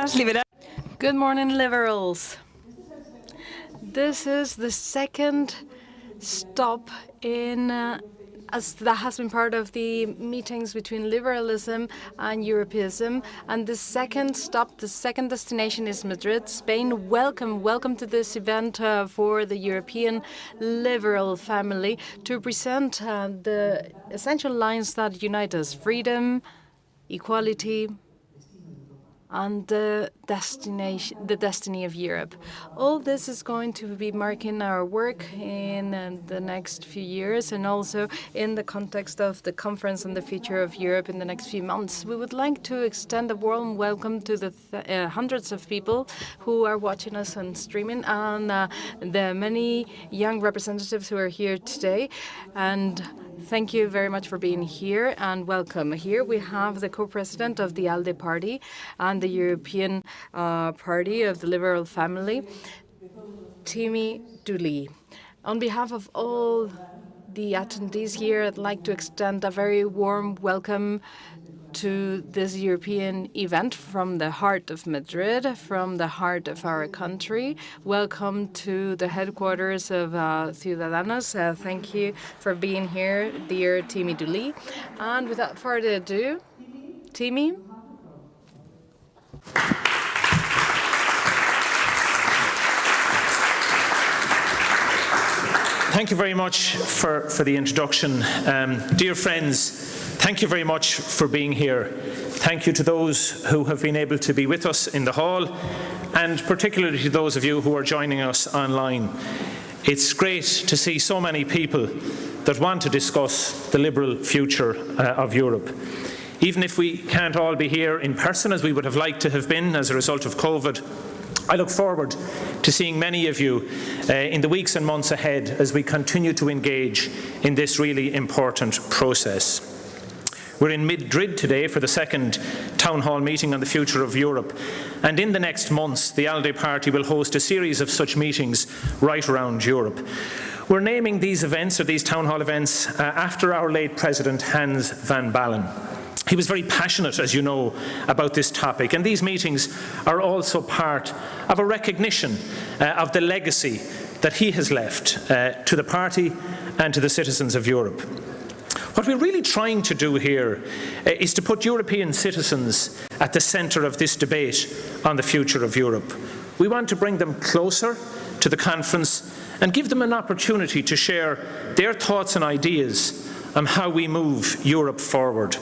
días, liberales. Good morning, liberals. This is the second stop in that has been part of the meetings between liberalism and Europeanism. And the second stop, the second destination is Madrid, Spain. Welcome to this event for the European liberal family to present the essential lines that unite us: freedom, equality, and the destiny of Europe. All this is going to be marking our work in the next few years, and also in the context of the conference on the future of Europe in the next few months. We would like to extend a warm welcome to the hundreds of people who are watching us on streaming, and the many young representatives who are here today. And thank you very much for being here, and welcome. Here we have the co-president of the ALDE Party and the European Party of the Liberal Family, Timmy Dooley. On behalf of all the attendees here, I'd like to extend a very warm welcome to this European event from the heart of Madrid, from the heart of our country. Welcome to the headquarters of Ciudadanos. Thank you for being here, dear Timmy Dooley. And without further ado, Timmy. Thank you very much for the introduction. Dear friends, thank you very much for being here. Thank you to those who have been able to be with us in the hall, and particularly to those of you who are joining us online. It's great to see so many people that want to discuss the liberal future of Europe. Even if we can't all be here in person as we would have liked to have been as a result of COVID, I look forward to seeing many of you in the weeks and months ahead as we continue to engage in this really important process. We're in Madrid today for the second town hall meeting on the future of Europe, and in the next months the ALDE Party will host a series of such meetings right around Europe. We're naming these events, or these town hall events, after our late President Hans van Baalen. He was very passionate, as you know, about this topic, and these meetings are also part of a recognition of the legacy that he has left to the party and to the citizens of Europe. What we're really trying to do here is to put European citizens at the centre of this debate on the future of Europe. We want to bring them closer to the conference and give them an opportunity to share their thoughts and ideas on how we move Europe forward.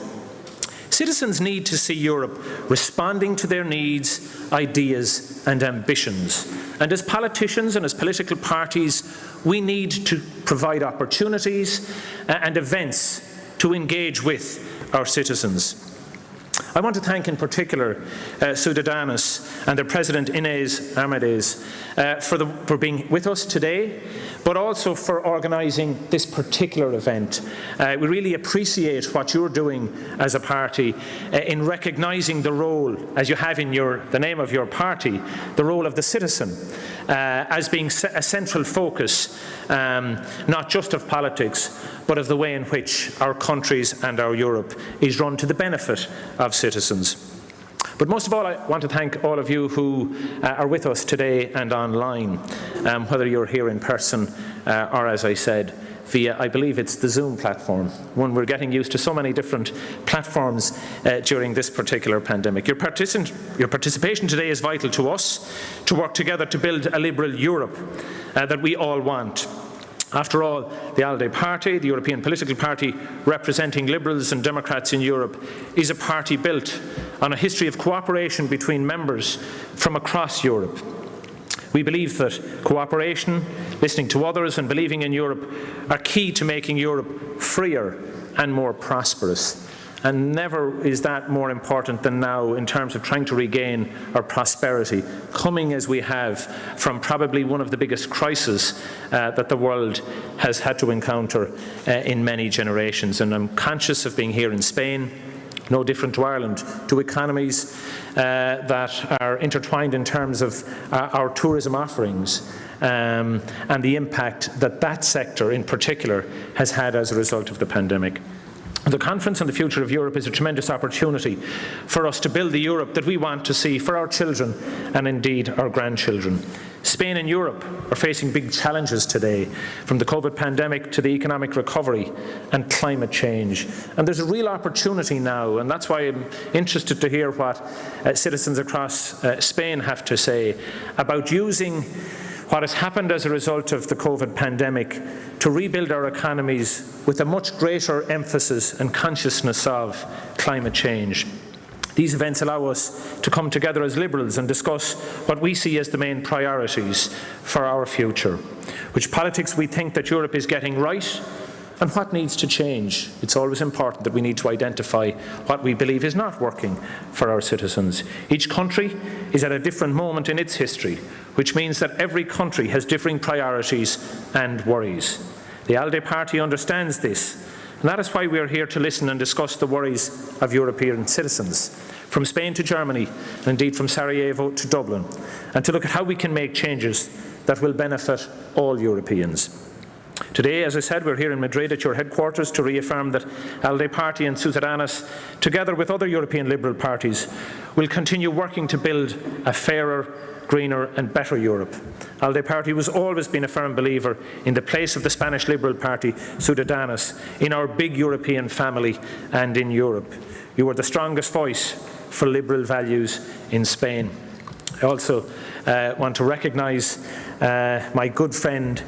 Citizens need to see Europe responding to their needs, ideas and ambitions. And as politicians and as political parties, we need to provide opportunities and events to engage with our citizens. I want to thank in particular Ciudadanos and their President Inés for being with us today, but also for organising this particular event. We really appreciate what you're doing as a party in recognising the role, as you have in the name of your party, the role of the citizen as being a central focus, not just of politics, but of the way in which our countries and our Europe is run to the benefit of citizens. But most of all, I want to thank all of you who are with us today and online, whether you're here in person or, as I said, via, I believe it's the Zoom platform, one we're getting used to so many different platforms during this particular pandemic. Your participation today is vital to us to work together to build a liberal Europe that we all want. After all, the ALDE Party, the European political party representing liberals and democrats in Europe, is a party built on a history of cooperation between members from across Europe. We believe that cooperation, listening to others and believing in Europe are key to making Europe freer and more prosperous. And never is that more important than now in terms of trying to regain our prosperity, coming as we have from probably one of the biggest crises that the world has had to encounter in many generations. And I'm conscious of being here in Spain, no different to Ireland, to economies that are intertwined in terms of our tourism offerings and the impact that that sector in particular has had as a result of the pandemic. The Conference on the Future of Europe is a tremendous opportunity for us to build the Europe that we want to see for our children and indeed our grandchildren. Spain and Europe are facing big challenges today, from the COVID pandemic to the economic recovery and climate change. And there's a real opportunity now, and that's why I'm interested to hear what citizens across Spain have to say about using what has happened as a result of the COVID pandemic to rebuild our economies with a much greater emphasis and consciousness of climate change. These events allow us to come together as Liberals and discuss what we see as the main priorities for our future, which politics we think that Europe is getting right and what needs to change. It's always important that we need to identify what we believe is not working for our citizens. Each country is at a different moment in its history, which means that every country has differing priorities and worries. The ALDE Party understands this, and that is why we are here to listen and discuss the worries of European citizens, from Spain to Germany, and indeed from Sarajevo to Dublin, and to look at how we can make changes that will benefit all Europeans. Today, as I said, we're here in Madrid at your headquarters to reaffirm that ALDE Party and Ciudadanos, together with other European Liberal parties, will continue working to build a fairer, greener and better Europe. ALDE Party has always been a firm believer in the place of the Spanish Liberal Party, Ciudadanos, in our big European family and in Europe. You are the strongest voice for liberal values in Spain. I also want to recognise my good friend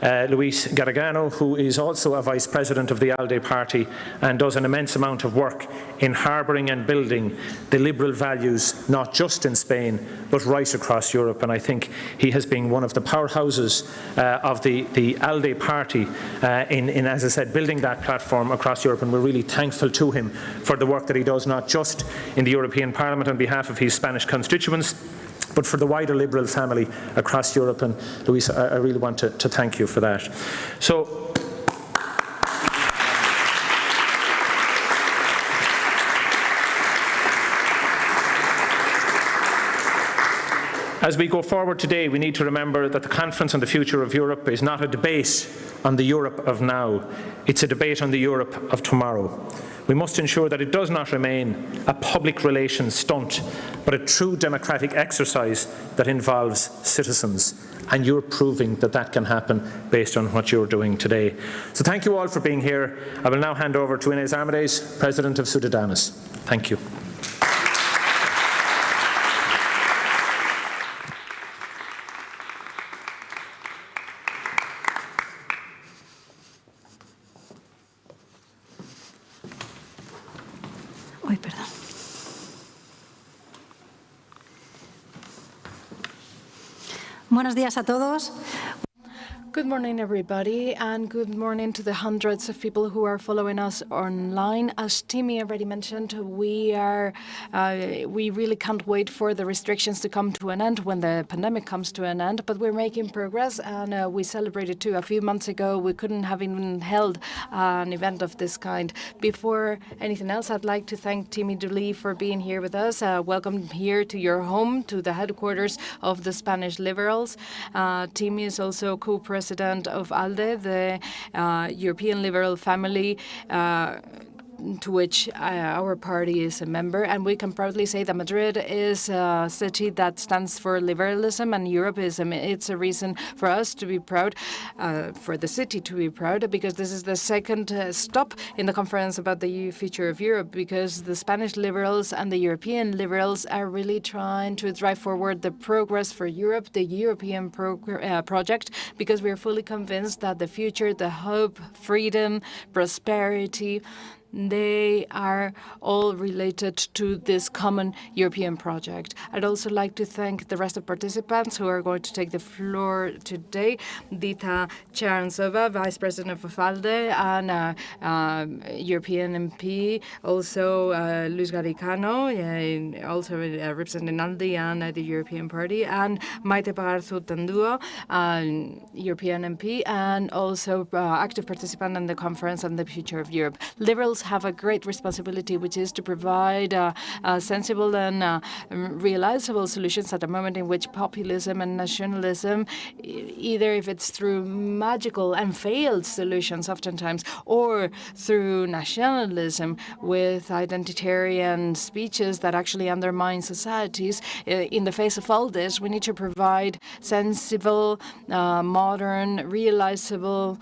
Luis Garicano, who is also a Vice President of the ALDE Party and does an immense amount of work in harbouring and building the liberal values, not just in Spain, but right across Europe. And I think he has been one of the powerhouses of the ALDE Party in, as I said, building that platform across Europe. And we're really thankful to him for the work that he does, not just in the European Parliament on behalf of his Spanish constituents, but for the wider Liberal family across Europe. And Luis, I really want to thank you for that. So, as we go forward today, we need to remember that the Conference on the Future of Europe is not a debate on the Europe of now. It's a debate on the Europe of tomorrow. We must ensure that it does not remain a public relations stunt, but a true democratic exercise that involves citizens. And you're proving that that can happen based on what you're doing today. So thank you all for being here. I will now hand over to Inés Arrimadas, President of Ciudadanos. Thank you. Buenos días a todos. Good morning, everybody, and good morning to the hundreds of people who are following us online. As Timmy already mentioned, we really can't wait for the restrictions to come to an end when the pandemic comes to an end, but we're making progress, and we celebrated too. A few months ago, we couldn't have even held an event of this kind. Before anything else, I'd like to thank Timmy Dooley for being here with us. Welcome here to your home, to the headquarters of the Spanish Liberals. Timmy is also co-president of ALDE, the European Liberal family, to which our party is a member, and we can proudly say that Madrid is a city that stands for liberalism, and Europe is it's a reason for us to be proud, for the city to be proud, because this is the second stop in the conference about the future of Europe, because the Spanish liberals and the European liberals are really trying to drive forward the progress for Europe, the European project, because we are fully convinced that the future, the hope, freedom, prosperity, they are all related to this common European project. I'd also like to thank the rest of participants who are going to take the floor today. Dita, Charanzová, Vice President of ALDE and European MP, also Luis Garicano, also representing ALDE and the European Party, and Maite Pagazaurtundúa, European MP, and also active participant in the conference on the future of Europe. Liberals liberals have a great responsibility, which is to provide sensible and realizable solutions at a moment in which populism and nationalism, either if it's through magical and failed solutions oftentimes, or through nationalism with identitarian speeches that actually undermine societies. In the face of all this, we need to provide sensible, modern, realizable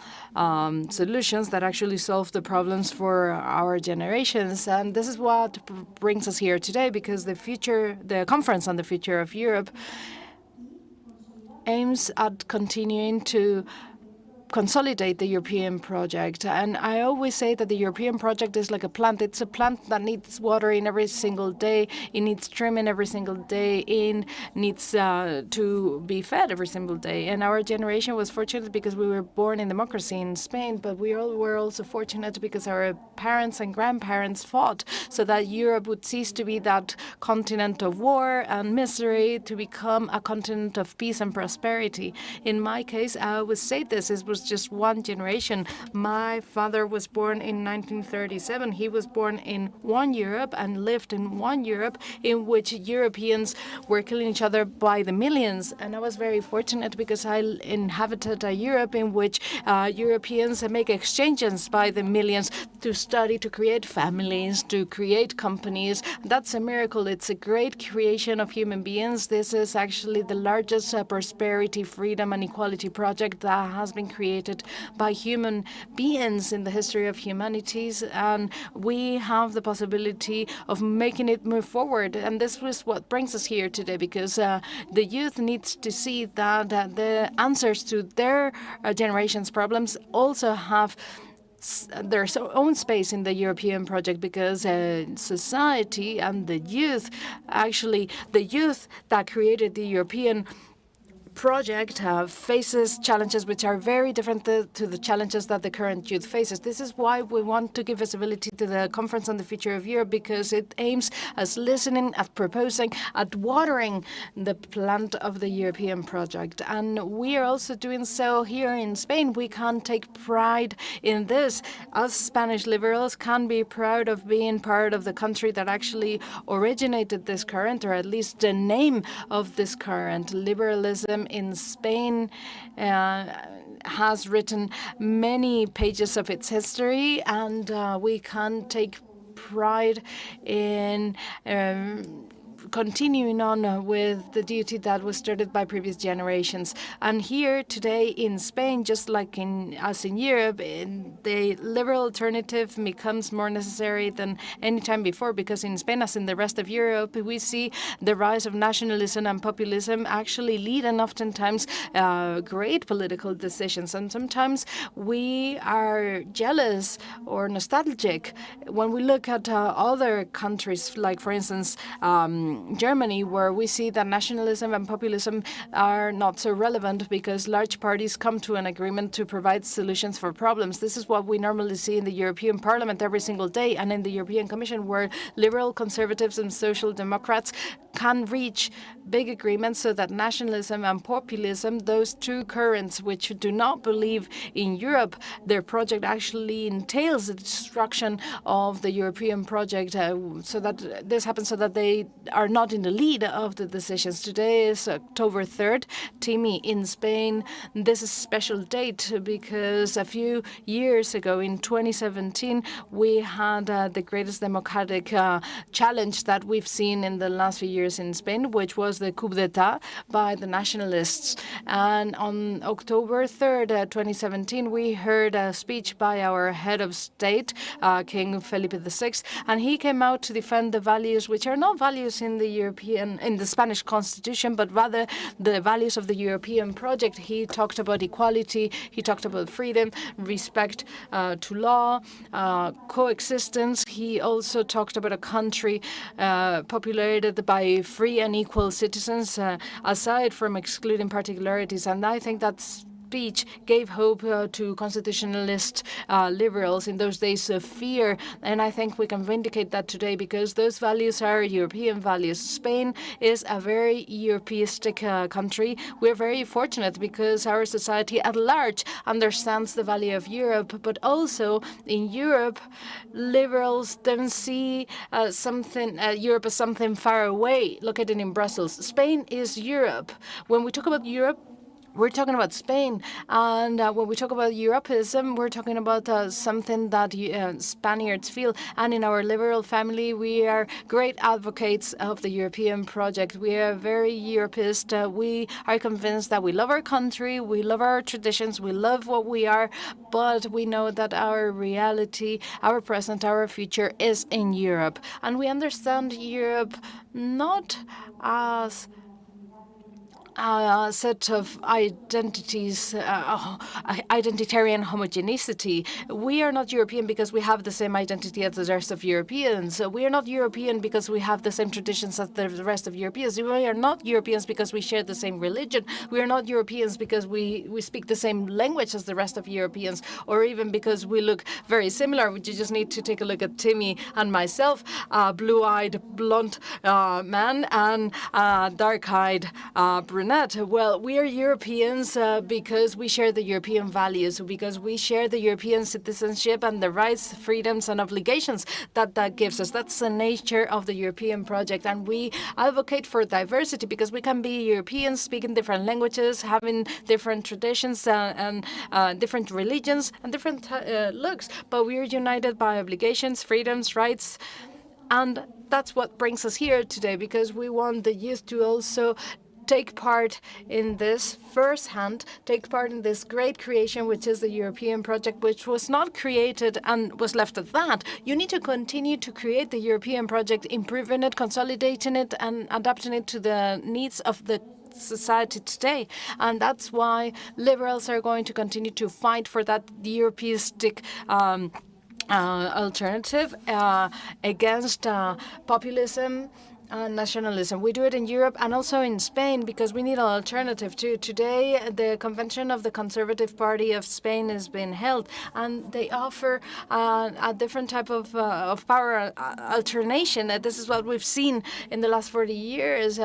solutions that actually solve the problems for our generations. And this is what brings us here today, because the conference on the future of Europe aims at continuing to consolidate the European project. And I always say that the European project is like a plant. It's a plant that needs watering every single day. It needs trimming every single day. It needs to be fed every single day. And our generation was fortunate because we were born in democracy in Spain, but we all were also fortunate because our parents and grandparents fought so that Europe would cease to be that continent of war and misery to become a continent of peace and prosperity. In my case, I always say this, it was just one generation. My father was born in 1937. He was born in one Europe and lived in one Europe in which Europeans were killing each other by the millions. And I was very fortunate because I inhabited a Europe in which Europeans make exchanges by the millions to study, to create families, to create companies. That's a miracle. It's a great creation of human beings. This is actually the largest prosperity, freedom, and equality project that has been created by human beings in the history of humanities, and we have the possibility of making it move forward. And this was what brings us here today, because the youth needs to see that the answers to their generation's problems also have their own space in the European project, because society and the youth, actually the youth that created the European project faces challenges which are very different to the challenges that the current youth faces. This is why we want to give visibility to the Conference on the Future of Europe, because it aims at listening, at proposing, at watering the plant of the European project. And we are also doing so here in Spain. We can take pride in this. Us Spanish liberals can be proud of being part of the country that actually originated this current, or at least the name of this current. Liberalism in Spain has written many pages of its history, and we can take pride in continuing on with the duty that was started by previous generations. And here today in Spain, just like as in Europe, the liberal alternative becomes more necessary than any time before, because in Spain, as in the rest of Europe, we see the rise of nationalism and populism actually lead, and oftentimes great political decisions. And sometimes we are jealous or nostalgic when we look at other countries, like, for instance, Germany, where we see that nationalism and populism are not so relevant because large parties come to an agreement to provide solutions for problems. This is what we normally see in the European Parliament every single day, and in the European Commission, where liberal conservatives and social democrats can reach big agreements so that nationalism and populism, those two currents which do not believe in Europe, their project actually entails the destruction of the European project, so that this happens so that they are not in the lead of the decisions. Today is October 3rd, Timmy, in Spain. This is a special date because a few years ago, in 2017, we had the greatest democratic challenge that we've seen in the last few years in Spain, which was the coup d'etat by the nationalists. And on October 3rd, 2017, we heard a speech by our head of state, King Felipe VI, and he came out to defend the values which are not values in the Spanish constitution, but rather the values of the European project. He talked about equality, he talked about freedom, respect to law, coexistence. He also talked about a country populated by free and equal citizens, aside from excluding particularities. And I think that's speech gave hope to constitutionalist liberals in those days of fear. And I think we can vindicate that today because those values are European values. Spain is a very Europeistic country. We're very fortunate because our society at large understands the value of Europe, but also in Europe, liberals don't see Europe as something far away. Look at it in Brussels. Spain is Europe. When we talk about Europe, we're talking about Spain, and when we talk about Europeism, we're talking about something that Spaniards feel. And in our liberal family, we are great advocates of the European project. We are very Europeist. We are convinced that we love our country, we love our traditions, we love what we are, but we know that our reality, our present, our future is in Europe. And we understand Europe not as a set of identities, identitarian homogeneity. We are not European because we have the same identity as the rest of Europeans. We are not European because we have the same traditions as the rest of Europeans. We are not Europeans because we share the same religion. We are not Europeans because we speak the same language as the rest of Europeans, or even because we look very similar. You just need to take a look at Timmy and myself, a blue-eyed, blonde man and a dark-eyed brunette. Well, we are Europeans because we share the European values, because we share the European citizenship and the rights, freedoms, and obligations that gives us. That's the nature of the European project. And we advocate for diversity because we can be Europeans, speaking different languages, having different traditions and different religions and different looks. But we are united by obligations, freedoms, rights. And that's what brings us here today, because we want the youth to also take part in this firsthand, take part in this great creation, which is the European project, which was not created and was left at that. You need to continue to create the European project, improving it, consolidating it, and adapting it to the needs of the society today. And that's why liberals are going to continue to fight for that Europeistic alternative against populism and nationalism. We do it in Europe and also in Spain because we need an alternative too. Today, the convention of the Conservative Party of Spain is being held, and they offer a different type of power alternation. This is what we've seen in the last 40 years.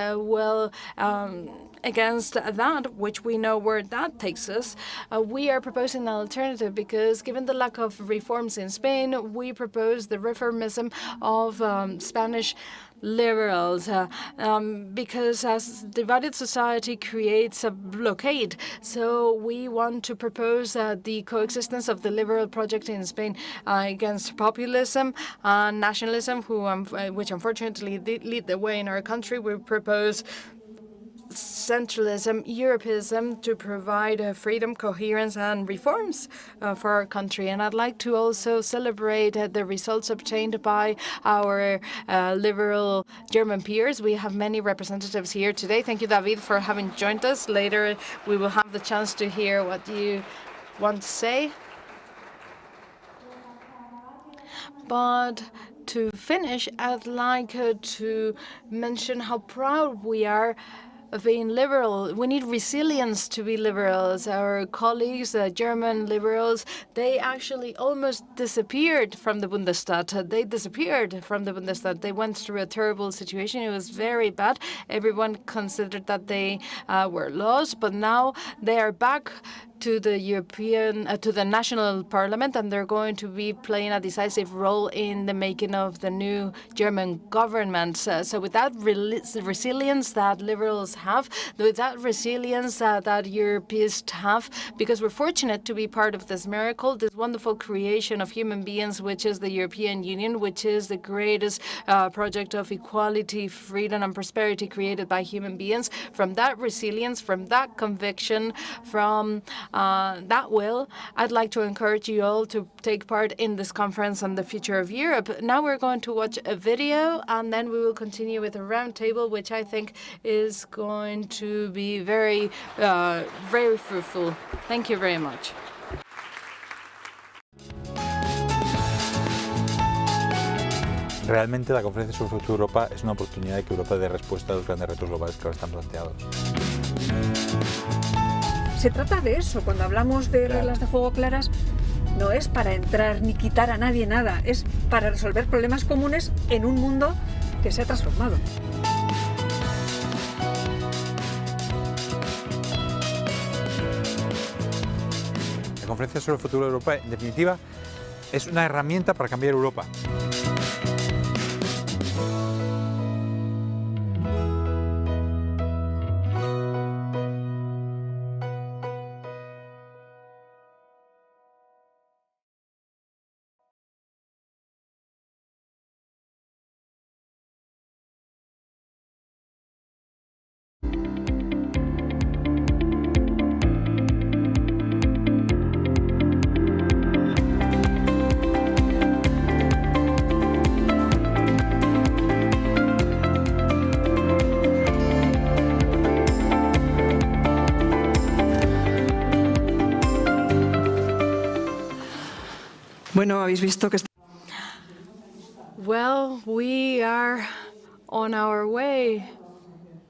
Against that, which we know where that takes us, we are proposing an alternative because, given the lack of reforms in Spain, we propose the reformism of Spanish liberals because as divided society creates a blockade. So we want to propose the coexistence of the liberal project in Spain against populism and nationalism, which unfortunately lead the way in our country. We propose centralism, Europeism, to provide freedom, coherence, and reforms for our country. And I'd like to also celebrate the results obtained by our liberal German peers. We have many representatives here today. Thank you, David, for having joined us. Later, we will have the chance to hear what you want to say. But to finish, I'd like to mention how proud we are of being liberal. We need resilience to be liberals. Our colleagues, German liberals, they actually almost disappeared from the Bundestag. They disappeared from the Bundestag. They went through a terrible situation. It was very bad. Everyone considered that they were lost, but now they are back to the to the national parliament, and they're going to be playing a decisive role in the making of the new German government. So with that resilience that liberals have, with that resilience that Europeans have, because we're fortunate to be part of this miracle, this wonderful creation of human beings, which is the European Union, which is the greatest project of equality, freedom, and prosperity created by human beings. From that resilience, from that conviction, from that will, I'd like to encourage you all to take part in this conference on the future of Europe. Now we're going to watch a video, and then we will continue with a round table, which I think is going to be very, very fruitful. Thank you very much. Realmente la Conferencia sobre el Futuro de Europa es una oportunidad de que Europa dé respuesta a los grandes retos globales que ahora están planteados. Se trata de eso, cuando hablamos de reglas de juego claras, no es para entrar ni quitar a nadie nada, es para resolver problemas comunes en un mundo que se ha transformado. La conferencia sobre el futuro de Europa, en definitiva, es una herramienta para cambiar Europa. Bueno, habéis visto que... Well, we are on our way.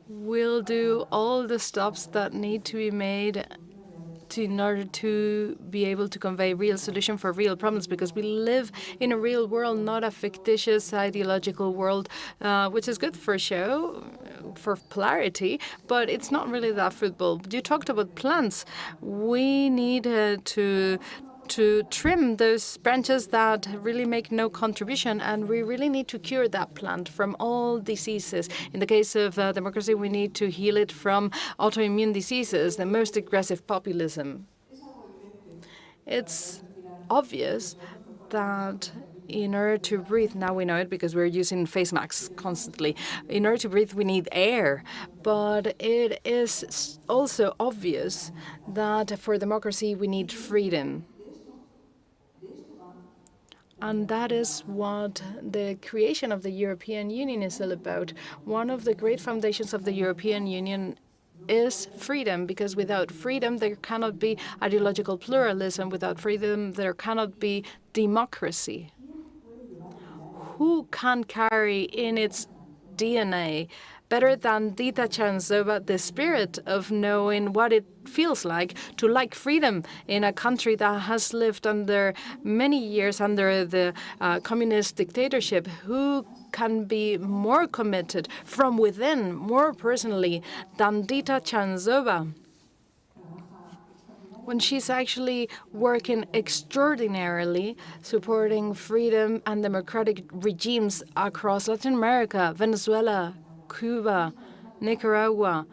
We'll do all the stops that need to be made in order to be able to convey real solution for real problems, because we live in a real world, not a fictitious ideological world, which is good for show, for polarity, but it's not really that fruitful. You talked about plants. We need to trim those branches that really make no contribution, and we really need to cure that plant from all diseases. In the case of democracy, we need to heal it from autoimmune diseases, the most aggressive populism. It's obvious that in order to breathe, now we know it because we're using face masks constantly, in order to breathe we need air, but it is also obvious that for democracy we need freedom. And that is what the creation of the European Union is all about. One of the great foundations of the European Union is freedom, because without freedom there cannot be ideological pluralism. Without freedom there cannot be democracy. Who can carry in its DNA better than Dita Charanzová the spirit of knowing what it feels like to like freedom in a country that has lived under many years under the communist dictatorship? Who can be more committed from within, more personally, than Dita Charanzová, when she's actually working extraordinarily, supporting freedom and democratic regimes across Latin America, Venezuela, Cuba, Nicaragua?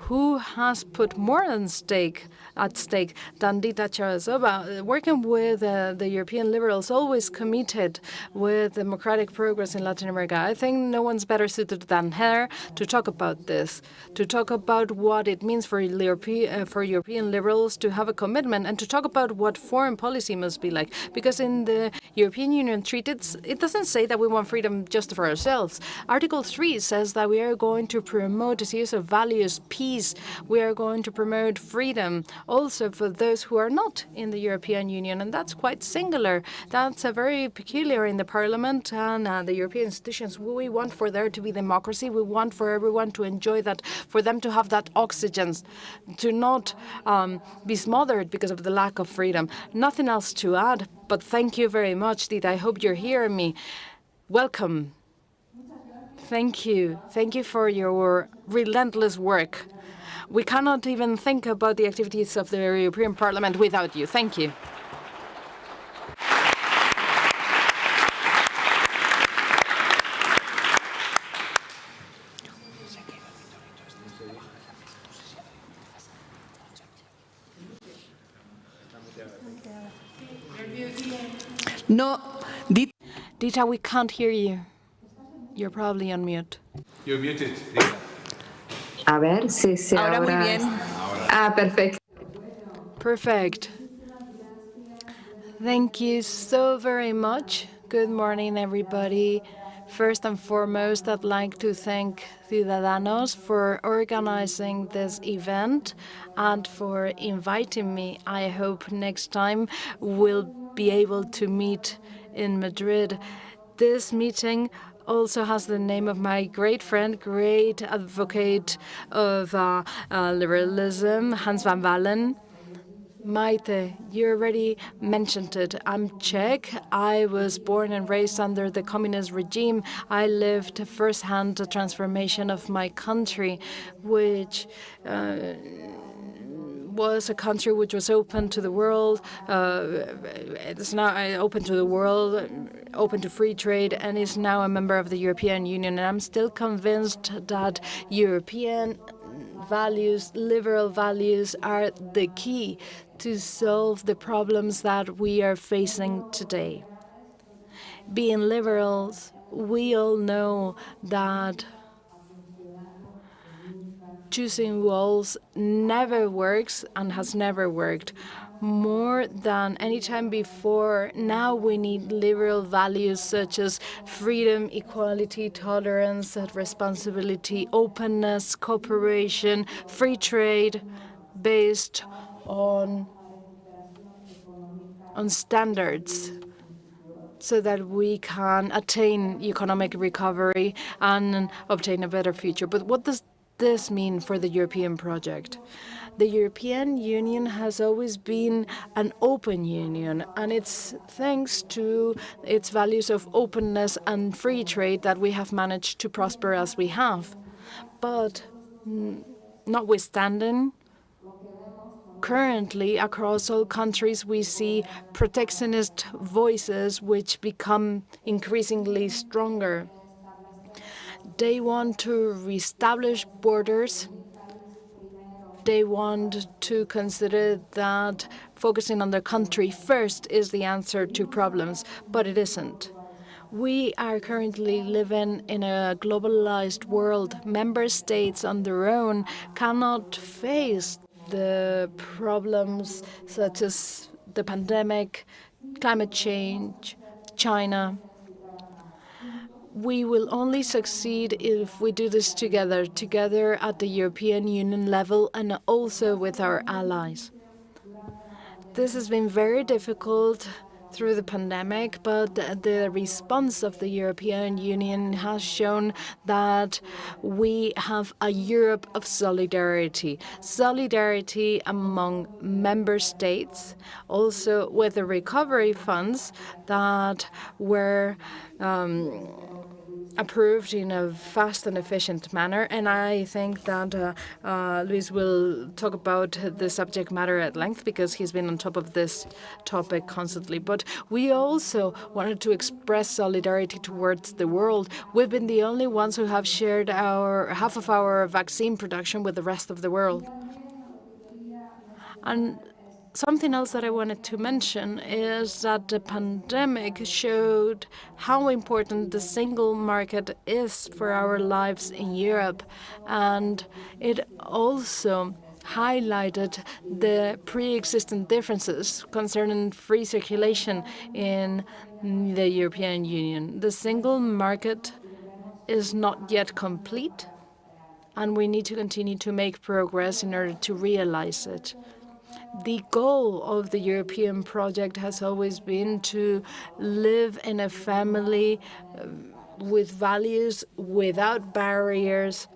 Who has put more at stake than Dita Charanzová, working with the European liberals, always committed with democratic progress in Latin America? I think no one's better suited than her to talk about this, to talk about what it means for European liberals to have a commitment, and to talk about what foreign policy must be like. Because in the European Union Treaty, it doesn't say that we want freedom just for ourselves. Article 3 says that we are going to promote a series of values, peace. We are going to promote freedom also for those who are not in the European Union, and that's quite singular. That's very peculiar in the Parliament and the European institutions. We want for there to be democracy. We want for everyone to enjoy that, for them to have that oxygen, to not be smothered because of the lack of freedom. Nothing else to add, but thank you very much, Dita. I hope you're hearing me. Welcome. Thank you. Thank you for your relentless work. We cannot even think about the activities of the European Parliament without you. Thank you. No, Dita, we can't hear you. You're probably on mute. You're muted, Dita. A ver si se ahora muy bien. Ah, perfecto. Perfect. Thank you so very much. Good morning, everybody. First and foremost, I'd like to thank Ciudadanos for organizing this event and for inviting me. I hope next time we'll be able to meet in Madrid. This meeting also has the name of my great friend, great advocate of liberalism, Hans van Baalen. Maite, you already mentioned it. I'm Czech. I was born and raised under the communist regime. I lived firsthand the transformation of my country, which was a country which was open to the world. It's now open to the world, open to free trade, and is now a member of the European Union. And I'm still convinced that European values, liberal values, are the key to solve the problems that we are facing today. Being liberals, we all know that choosing walls never works and has never worked. More than any time before, now we need liberal values such as freedom, equality, tolerance, responsibility, openness, cooperation, free trade based on standards, so that we can attain economic recovery and obtain a better future. But what does this mean for the European project? The European Union has always been an open union, and it's thanks to its values of openness and free trade that we have managed to prosper as we have. But notwithstanding, currently, across all countries, we see protectionist voices which become increasingly stronger. They want to reestablish borders. They want to consider that focusing on their country first is the answer to problems, but it isn't. We are currently living in a globalized world. Member states on their own cannot face the problems such as the pandemic, climate change, China. We will only succeed if we do this together at the European Union level and also with our allies. This has been very difficult through the pandemic, but the response of the European Union has shown that we have a Europe of solidarity. Solidarity among member states, also with the recovery funds that were approved in a fast and efficient manner. And I think that Luis will talk about the subject matter at length because he's been on top of this topic constantly. But we also wanted to express solidarity towards the world. We've been the only ones who have shared half of our vaccine production with the rest of the world. And something else that I wanted to mention is that the pandemic showed how important the single market is for our lives in Europe, and it also highlighted the pre-existing differences concerning free circulation in the European Union. The single market is not yet complete, and we need to continue to make progress in order to realize it. The goal of the European project has always been to live in a family with values without barriers,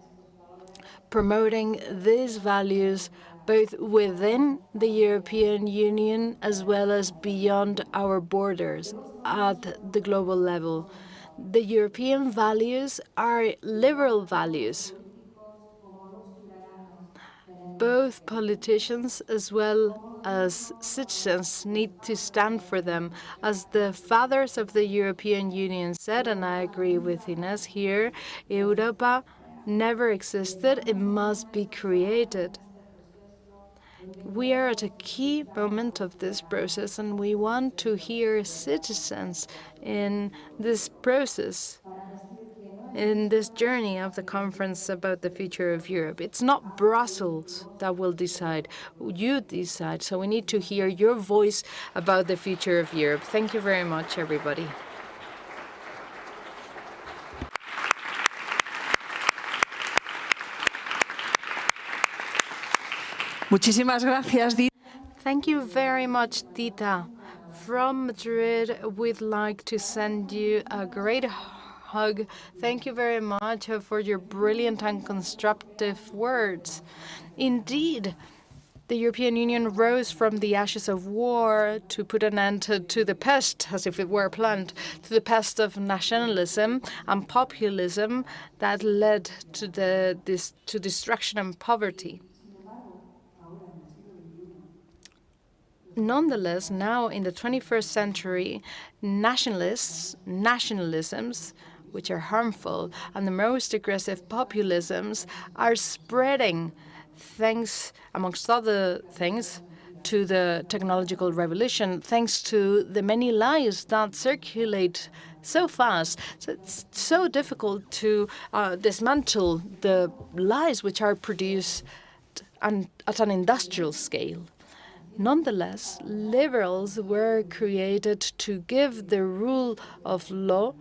promoting these values both within the European Union as well as beyond our borders at the global level. The European values are liberal values. Both politicians as well as citizens need to stand for them. As the fathers of the European Union said, and I agree with Inés here, Europa never existed, it must be created. We are at a key moment of this process, and we want to hear citizens in this process, in this journey of the conference about the future of Europe. It's not Brussels that will decide, you decide, so we need to hear your voice about the future of Europe. Thank you very much, everybody. Muchísimas gracias, Dita. Thank you very much, Dita. From Madrid, we'd like to send you a great hug. Thank you very much for your brilliant and constructive words. Indeed, the European Union rose from the ashes of war to put an end to the pest, as if it were a plant, to the pest of nationalism and populism that led to destruction and poverty. Nonetheless, now in the 21st century, nationalisms, which are harmful, and the most aggressive populisms are spreading, thanks, amongst other things, to the technological revolution, thanks to the many lies that circulate so fast. So it's so difficult to dismantle the lies which are produced at an industrial scale. Nonetheless, liberals were created to give the rule of law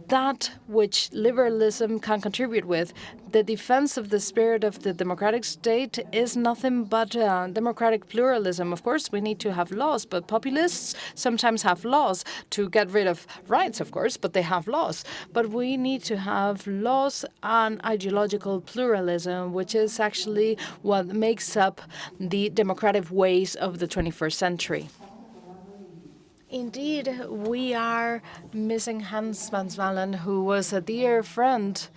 that which liberalism can contribute with. The defense of the spirit of the democratic state is nothing but democratic pluralism. Of course, we need to have laws, but populists sometimes have laws to get rid of rights, of course, but they have laws. But we need to have laws and ideological pluralism, which is actually what makes up the democratic ways of the 21st century. Indeed, we are missing Hans van Baalen, who was a dear friend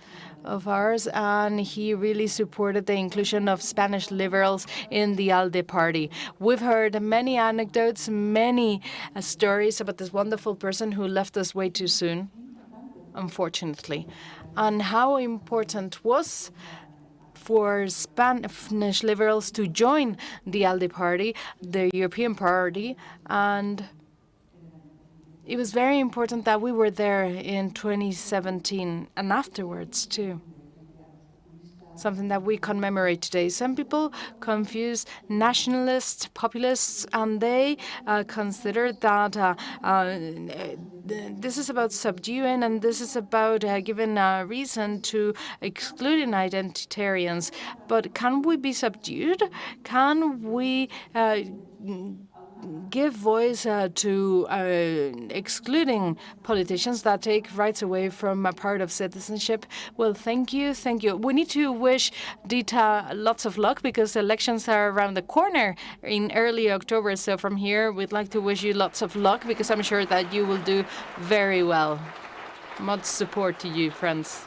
of ours, and he really supported the inclusion of Spanish liberals in the ALDE Party. We've heard many anecdotes, many stories about this wonderful person who left us way too soon, unfortunately, and how important was for Spanish liberals to join the ALDE Party, the European Party, and it was very important that we were there in 2017 and afterwards, too. Something that we commemorate today. Some people confuse nationalists, populists, and they consider that this is about subduing and this is about giving a reason to excluding identitarians. But can we be subdued? Can we give voice to excluding politicians that take rights away from a part of citizenship? Well, thank you. We need to wish Dita lots of luck because elections are around the corner in early October. So from here, we'd like to wish you lots of luck because I'm sure that you will do very well. Much support to you, friends.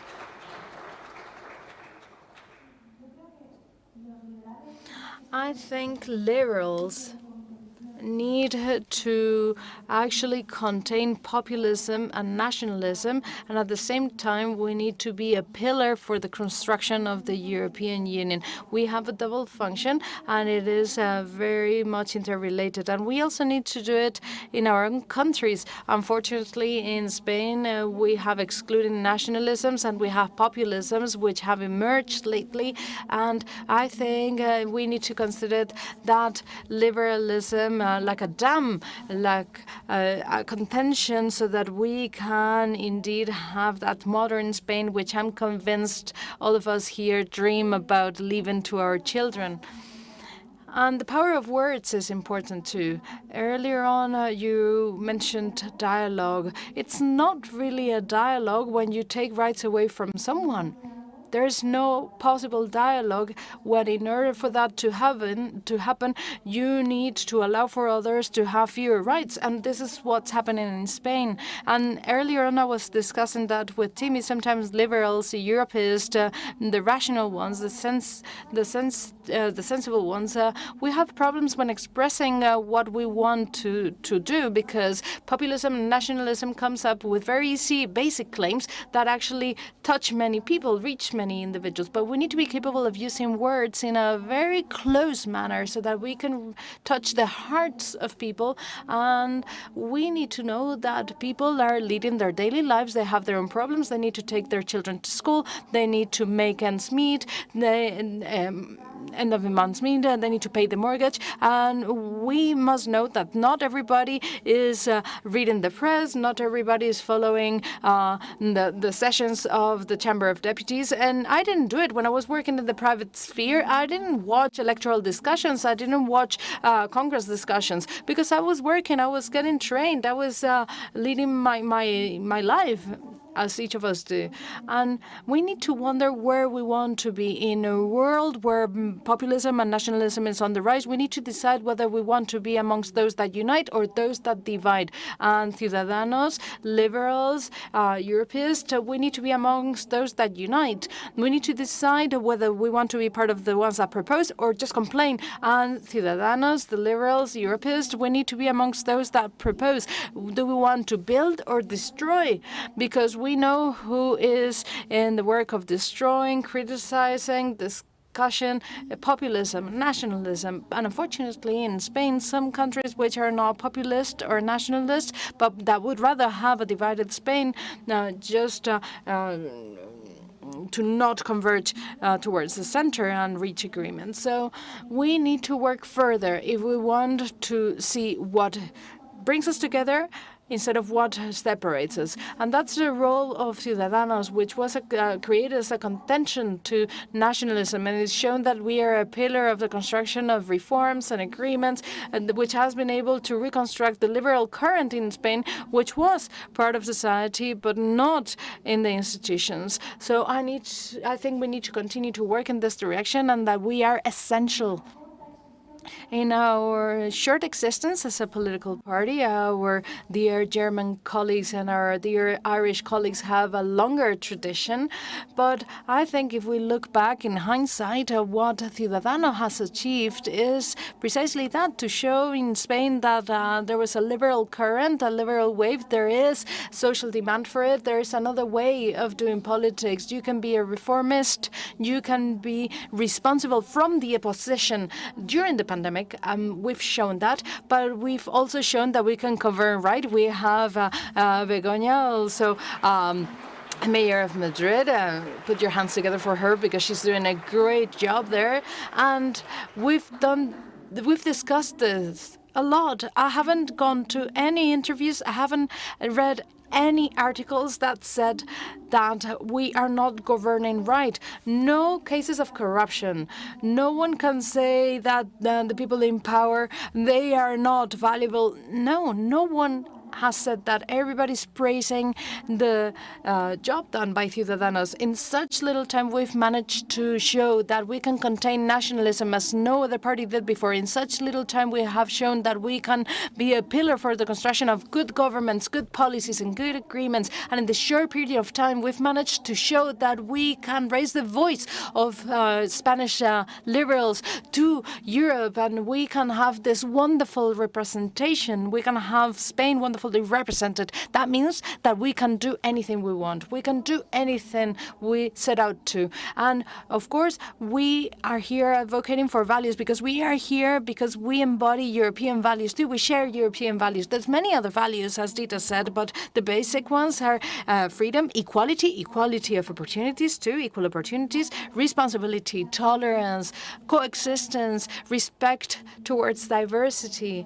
I think liberals need to actually contain populism and nationalism, and at the same time we need to be a pillar for the construction of the European Union. We have a double function and it is very much interrelated, and we also need to do it in our own countries. Unfortunately, in Spain we have excluding nationalisms and we have populisms which have emerged lately, and I think we need to consider that liberalism like a dam, like a contention, so that we can indeed have that modern Spain, which I'm convinced all of us here dream about leaving to our children. And the power of words is important too. Earlier on, you mentioned dialogue. It's not really a dialogue when you take rights away from someone. There is no possible dialogue when, in order for that to happen, you need to allow for others to have fewer rights. And this is what's happening in Spain. And earlier on, I was discussing that with Timmy. Sometimes liberals, the Europeans, the rational ones, the sensible ones, we have problems when expressing what we want to do, because populism and nationalism comes up with very easy, basic claims that actually touch many people, reach many individuals. But we need to be capable of using words in a very close manner so that we can touch the hearts of people. And we need to know that people are leading their daily lives. They have their own problems. They need to take their children to school. They need to make ends meet. End of the month's meet. They need to pay the mortgage. And we must note that not everybody is reading the press. Not everybody is following the sessions of the Chamber of Deputies. And I didn't do it when I was working in the private sphere. I didn't watch electoral discussions. I didn't watch Congress discussions because I was working. I was getting trained. I was leading my life. as each of us do. And we need to wonder where we want to be. In a world where populism and nationalism is on the rise, we need to decide whether we want to be amongst those that unite or those that divide. And Ciudadanos, liberals, Europeans, we need to be amongst those that unite. We need to decide whether we want to be part of the ones that propose or just complain. And Ciudadanos, the liberals, Europeans, we need to be amongst those that propose. Do we want to build or destroy? Because we know who is in the work of destroying, criticizing, discussion, populism, nationalism. And unfortunately, in Spain, some countries which are not populist or nationalist, but that would rather have a divided Spain, to not converge towards the center and reach agreement. So we need to work further if we want to see what brings us together instead of what separates us. And that's the role of Ciudadanos, which was created as a contention to nationalism. And it's shown that we are a pillar of the construction of reforms and agreements, and which has been able to reconstruct the liberal current in Spain, which was part of society, but not in the institutions. So I think we need to continue to work in this direction, and that we are essential. In our short existence as a political party, our dear German colleagues and our dear Irish colleagues have a longer tradition. But I think if we look back in hindsight, what Ciudadanos has achieved is precisely that, to show in Spain that there was a liberal current, a liberal wave. There is social demand for it. There is another way of doing politics. You can be a reformist. You can be responsible from the opposition during the pandemic. We've shown that, but we've also shown that we can govern right. We have Begoña, also Mayor of Madrid. Put your hands together for her, because she's doing a great job there. And we've discussed this a lot. I haven't gone to any interviews. I haven't read any articles that said that we are not governing right. No cases of corruption. No one can say that the people in power, they are not valuable. No one has said that. Everybody's praising the job done by Ciudadanos. In such little time, we've managed to show that we can contain nationalism as no other party did before. In such little time, we have shown that we can be a pillar for the construction of good governments, good policies, and good agreements. And in this short period of time, we've managed to show that we can raise the voice of Spanish liberals to Europe, and we can have this wonderful representation. We can have Spain wonderfully represented. That means that we can do anything we want. We can do anything we set out to. And of course, we are here advocating for values, because we are here because we embody European values too. We share European values. There's many other values, as Dita said, but the basic ones are freedom, equality of opportunities too, equal opportunities, responsibility, tolerance, coexistence, respect towards diversity.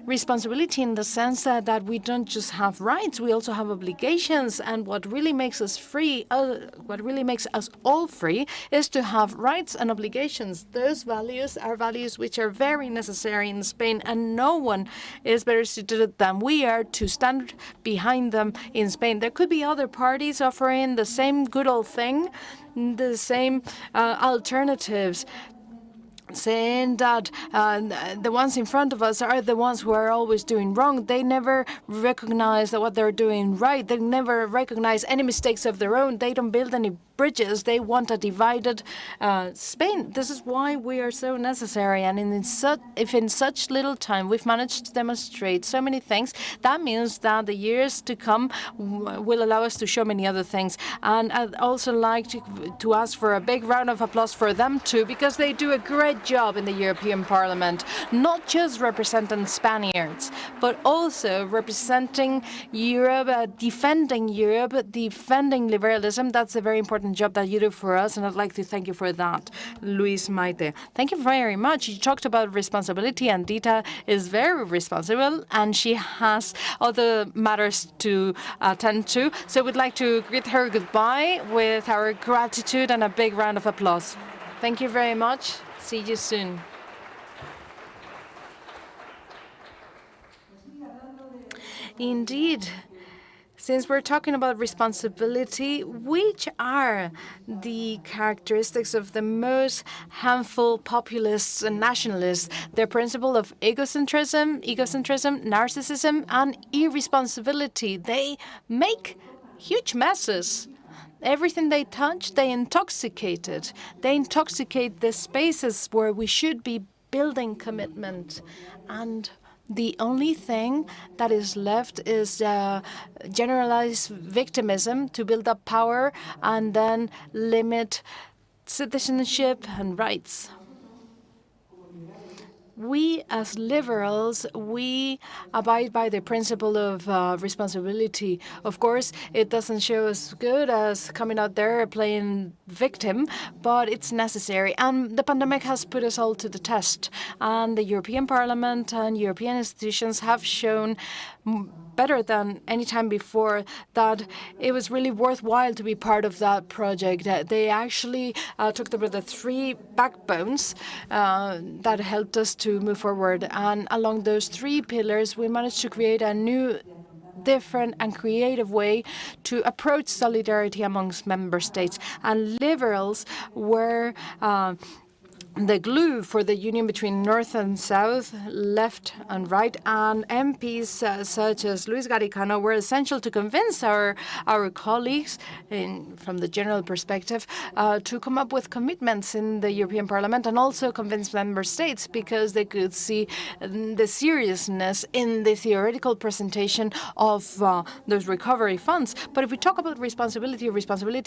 Responsibility in the sense that we don't just have rights, we also have obligations. And what really makes us free, what really makes us all free, is to have rights and obligations. Those values are values which are very necessary in Spain, and no one is better suited than we are to stand behind them in Spain. There could be other parties offering the same good old thing, the same alternatives, saying that the ones in front of us are the ones who are always doing wrong. They never recognize that what they're doing right. They never recognize any mistakes of their own. They don't build any bridges. They want a divided Spain. This is why we are so necessary. And if in such little time we've managed to demonstrate so many things, that means that the years to come will allow us to show many other things. And I'd also like to ask for a big round of applause for them too, because they do a great job in the European Parliament, not just representing Spaniards, but also representing Europe, defending liberalism. That's a very important job that you do for us, and I'd like to thank you for that, Luis, Maite. Thank you very much. You talked about responsibility, and Dita is very responsible, and she has other matters to attend to. So we'd like to greet her goodbye with our gratitude and a big round of applause. Thank you very much. See you soon. Indeed. Since we're talking about responsibility, which are the characteristics of the most harmful populists and nationalists? The principle of egocentrism, narcissism, and irresponsibility. They make huge messes. Everything they touch, they intoxicate it. They intoxicate the spaces where we should be building commitment. And the only thing that is left is generalized victimism to build up power and then limit citizenship and rights. We, as liberals, we abide by the principle of responsibility. Of course, it doesn't show as good as coming out there playing victim, but it's necessary. And the pandemic has put us all to the test. And the European Parliament and European institutions have shown better than any time before that it was really worthwhile to be part of that project. They actually took the three backbones that helped us to move forward. And along those three pillars, we managed to create a new, different and creative way to approach solidarity amongst member states. And liberals were the glue for the union between North and South, left and right, and MPs such as Luis Garicano were essential to convince our colleagues, from the general perspective, to come up with commitments in the European Parliament and also convince member states because they could see the seriousness in the theoretical presentation of those recovery funds. But if we talk about responsibility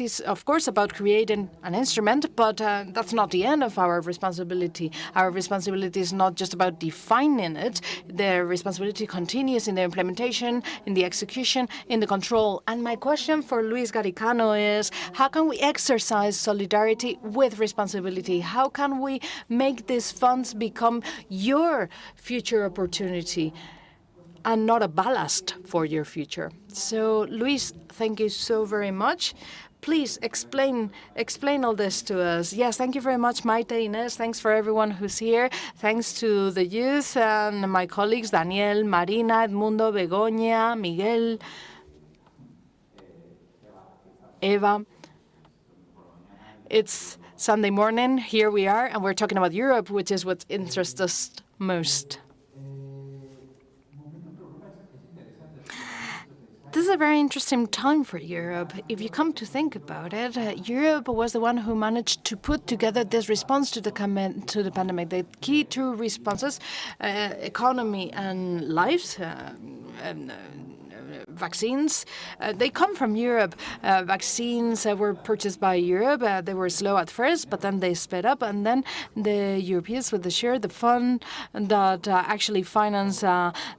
is, of course, about creating an instrument, but that's not the end of our responsibility. Our responsibility is not just about defining it. The responsibility continues in the implementation, in the execution, in the control. And my question for Luis Garicano is, how can we exercise solidarity with responsibility? How can we make these funds become your future opportunity and not a ballast for your future? So, Luis, thank you so very much. Please explain all this to us. Yes, thank you very much, Maite, Inés. Thanks for everyone who's here. Thanks to the youth and my colleagues, Daniel, Marina, Edmundo, Begoña, Miguel, Eva. It's Sunday morning. Here we are, and we're talking about Europe, which is what interests us most. This is a very interesting time for Europe. If you come to think about it, Europe was the one who managed to put together this response to the pandemic. The key two responses, economy and lives, vaccines, they come from Europe. Vaccines were purchased by Europe. They were slow at first, but then they sped up. And then the Europeans with the fund that actually financed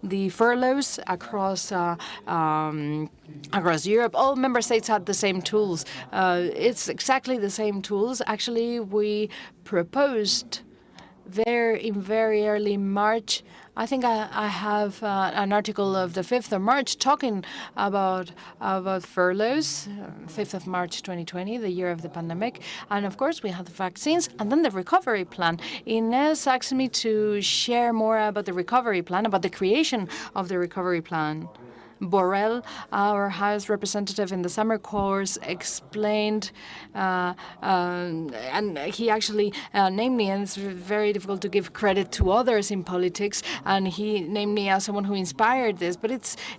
the furloughs across Europe. All member states had the same tools. It's exactly the same tools. Actually, we proposed there in very early March. I think I have an article of the 5th of March talking about furloughs, 5th of March 2020, the year of the pandemic. And of course, we had the vaccines and then the recovery plan. Inés asked me to share more about the recovery plan, about the creation of the recovery plan. Borrell, our House representative in the summer course, explained, and he actually named me, and it's very difficult to give credit to others in politics, and he named me as someone who inspired this. But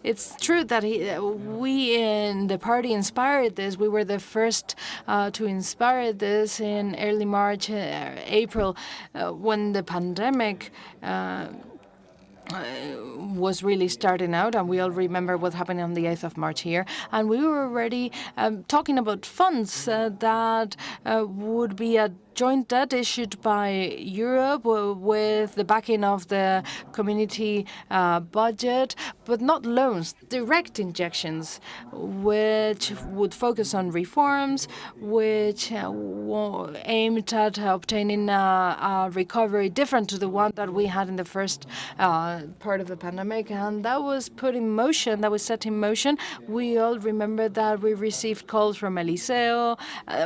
it's true that we in the party inspired this. We were the first to inspire this in early March, April, when the pandemic was really starting out, and we all remember what happened on the 8th of March here. And we were already talking about funds that would be a joint debt issued by Europe with the backing of the community budget, but not loans, direct injections, which would focus on reforms, which aimed at obtaining a recovery different to the one that we had in the first part of the pandemic. And that was put in motion, that was set in motion. We all remember that we received calls from Eliseo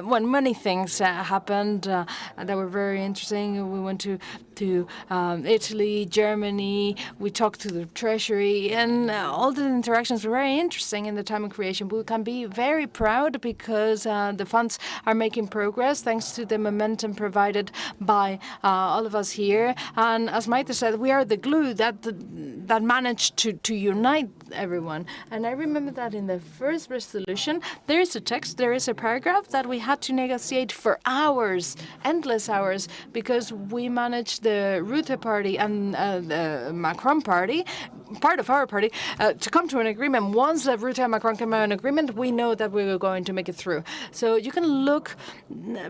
when many things happened that were very interesting. We went to to Italy, Germany. We talked to the Treasury, and all the interactions were very interesting in the time of creation. We can be very proud because the funds are making progress thanks to the momentum provided by all of us here. And as Maite said, we are the glue that managed to unite everyone. And I remember that in the first resolution, there is a text, there is a paragraph that we had to negotiate for hours, endless hours, because we managed the ALDE Party and the Macron Party, part of our party, to come to an agreement. Once the ALDE and Macron came to an agreement, we know that we were going to make it through. So you can look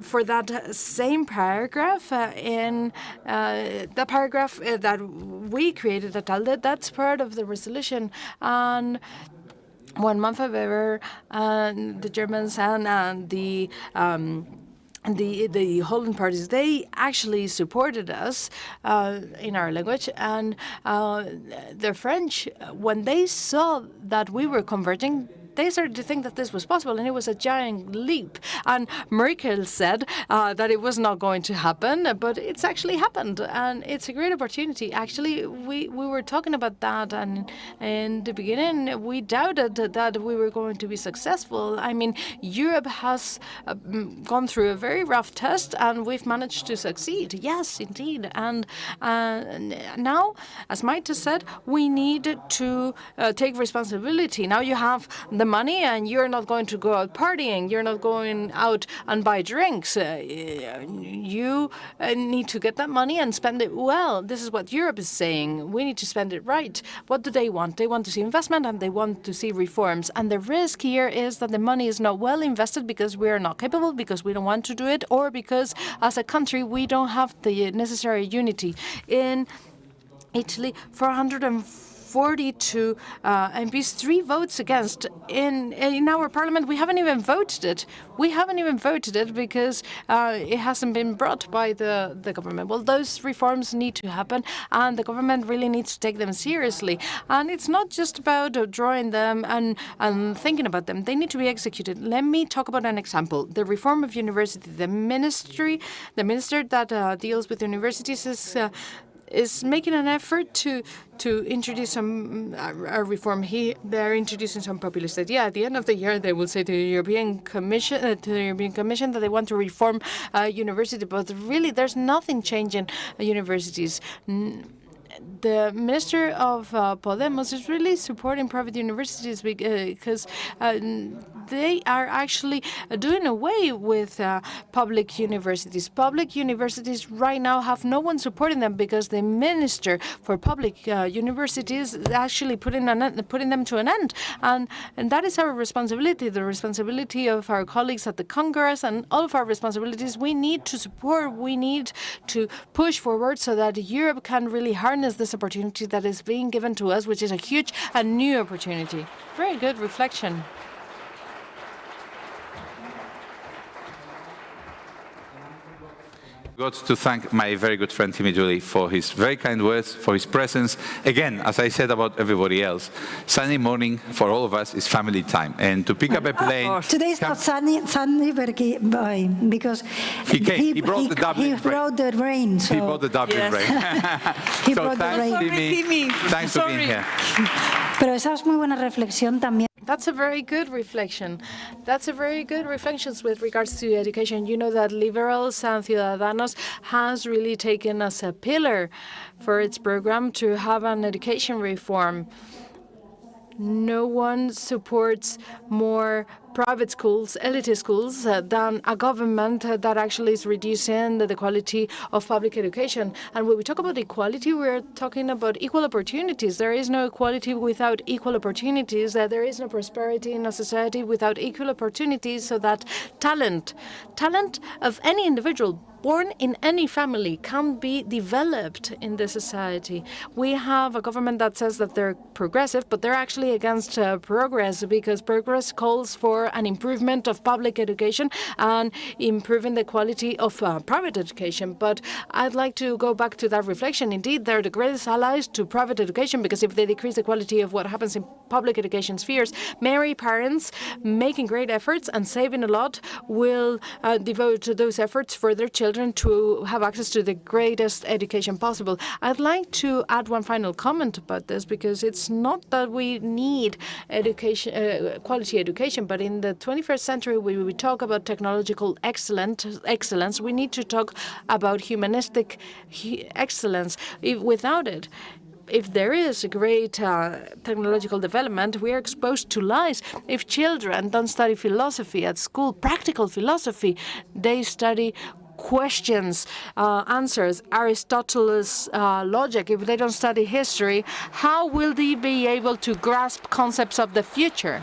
for that same paragraph in the paragraph that we created at ALDE. That's part of the resolution. And 1 month however, the Germans and the Holland parties, they actually supported us in our language. And the French, when they saw that we were converging, they started to think that this was possible, and it was a giant leap. And Merkel said that it was not going to happen, but it's actually happened, and it's a great opportunity. Actually, we were talking about that, and in the beginning, we doubted that we were going to be successful. I mean, Europe has gone through a very rough test, and we've managed to succeed. Yes, indeed. And now, as Maite said, we need to take responsibility. Now you have the money, and you're not going to go out partying. You're not going out and buy drinks. You need to get that money and spend it well. This is what Europe is saying. We need to spend it right. What do they want? They want to see investment, and they want to see reforms. And the risk here is that the money is not well invested because we are not capable, because we don't want to do it, or because as a country we don't have the necessary unity. In Italy, 442 MPs, 3 votes against. In our parliament, we haven't even voted it. We haven't even voted it because it hasn't been brought by the government. Well, those reforms need to happen, and the government really needs to take them seriously. And it's not just about drawing them and thinking about them. They need to be executed. Let me talk about an example. The reform of university. The minister that deals with universities is making an effort to introduce some reform. They're introducing some populist idea. At the end of the year, they will say to the European Commission that they want to reform university, but really, there's nothing changing universities. The Minister of Podemos is really supporting private universities because they are actually doing away with public universities. Public universities right now have no one supporting them because the Minister for Public Universities is actually putting them to an end. And that is our responsibility, the responsibility of our colleagues at the Congress, and all of our responsibilities. We need to support, we need to push forward so that Europe can really harness this opportunity that is being given to us, which is a huge and new opportunity. Very good reflection. Got to thank my very good friend Timmy Dooley for his very kind words, for his presence. Again, as I said about everybody else, Sunday morning for all of us is family time. And to pick up a plane... Today is not Sunday because he brought the Dublin rain. So. He brought the Dublin rain. He brought the rain. Timmy. Thanks for being here. Pero esa es muy buena reflexión también. That's a very good reflection. That's a very good reflection with regards to education. You know that Liberals and Ciudadanos has really taken as a pillar for its program to have an education reform. No one supports more private schools, elite schools, than a government that actually is reducing the quality of public education. And when we talk about equality, we're talking about equal opportunities. There is no equality without equal opportunities. There is no prosperity in a society without equal opportunities, so that talent of any individual born in any family can be developed in the society. We have a government that says that they're progressive, but they're actually against progress, because progress calls for for an improvement of public education and improving the quality of private education. But I'd like to go back to that reflection. Indeed, they're the greatest allies to private education, because if they decrease the quality of what happens in public education spheres, many parents making great efforts and saving a lot will devote those efforts for their children to have access to the greatest education possible. I'd like to add one final comment about this, because it's not that we need education, quality education, but in the 21st century, when we talk about technological excellence, we need to talk about humanistic excellence. Without it, if there is a great technological development, we are exposed to lies. If children don't study philosophy at school, practical philosophy, they study questions, answers, Aristotle's logic. If they don't study history, how will they be able to grasp concepts of the future?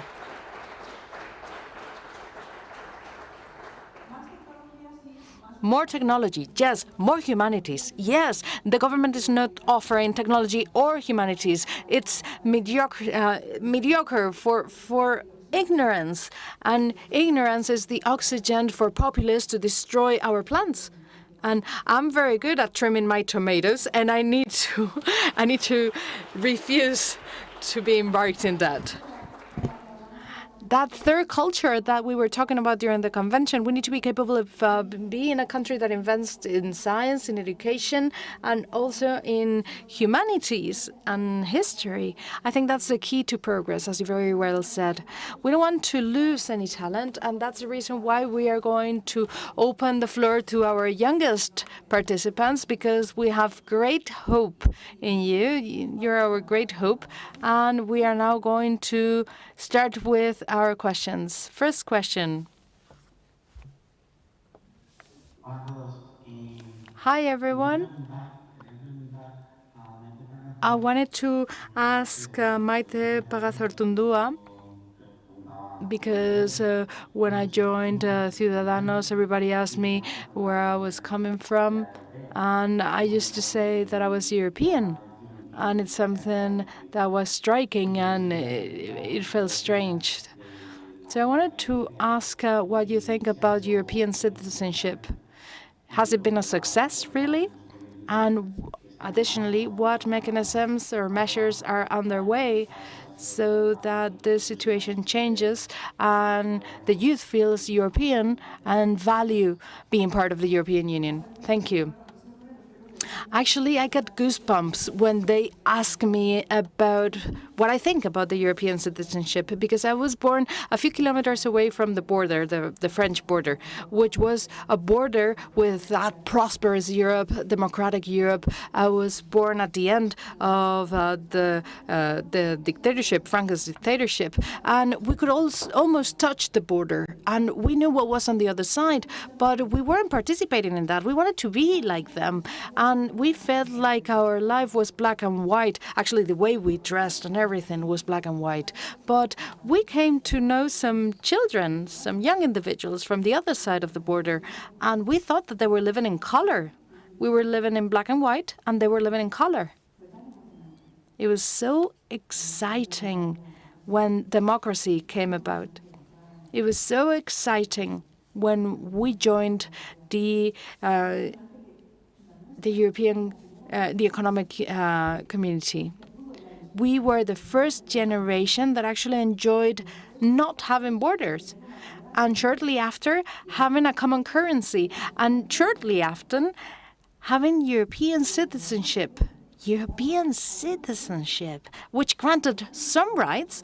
More technology, yes. More humanities, yes. The government is not offering technology or humanities. It's mediocre for ignorance. And ignorance is the oxygen for populists to destroy our plants. And I'm very good at trimming my tomatoes, and I need to refuse to be embarked in that. That third culture that we were talking about during the convention, we need to be capable of being a country that invests in science, in education, and also in humanities and history. I think that's the key to progress, as you very well said. We don't want to lose any talent, and that's the reason why we are going to open the floor to our youngest participants, because we have great hope in you. You're our great hope, and we are now going to start with our questions. First question. Hi, everyone. I wanted to ask Maite Pagazaurtundúa, because when I joined Ciudadanos, everybody asked me where I was coming from, and I used to say that I was European. And it's something that was striking, and it felt strange. So I wanted to ask what you think about European citizenship. Has it been a success, really? And additionally, what mechanisms or measures are underway so that the situation changes and the youth feels European and value being part of the European Union? Thank you. Actually, I get goosebumps when they ask me about what I think about the European citizenship, because I was born a few kilometers away from the border, the French border, which was a border with that prosperous Europe, democratic Europe. I was born at the end of the dictatorship, Franco's dictatorship, and we could almost touch the border, and we knew what was on the other side, but we weren't participating in that. We wanted to be like them, and we felt like our life was black and white. Actually, the way we dressed and everything was black and white. But we came to know some children, some young individuals from the other side of the border, and we thought that they were living in color. We were living in black and white, and they were living in color. It was so exciting when democracy came about. It was so exciting when we joined the European, the economic community. We were the first generation that actually enjoyed not having borders, and shortly after, having a common currency, and shortly after, having European citizenship, which granted some rights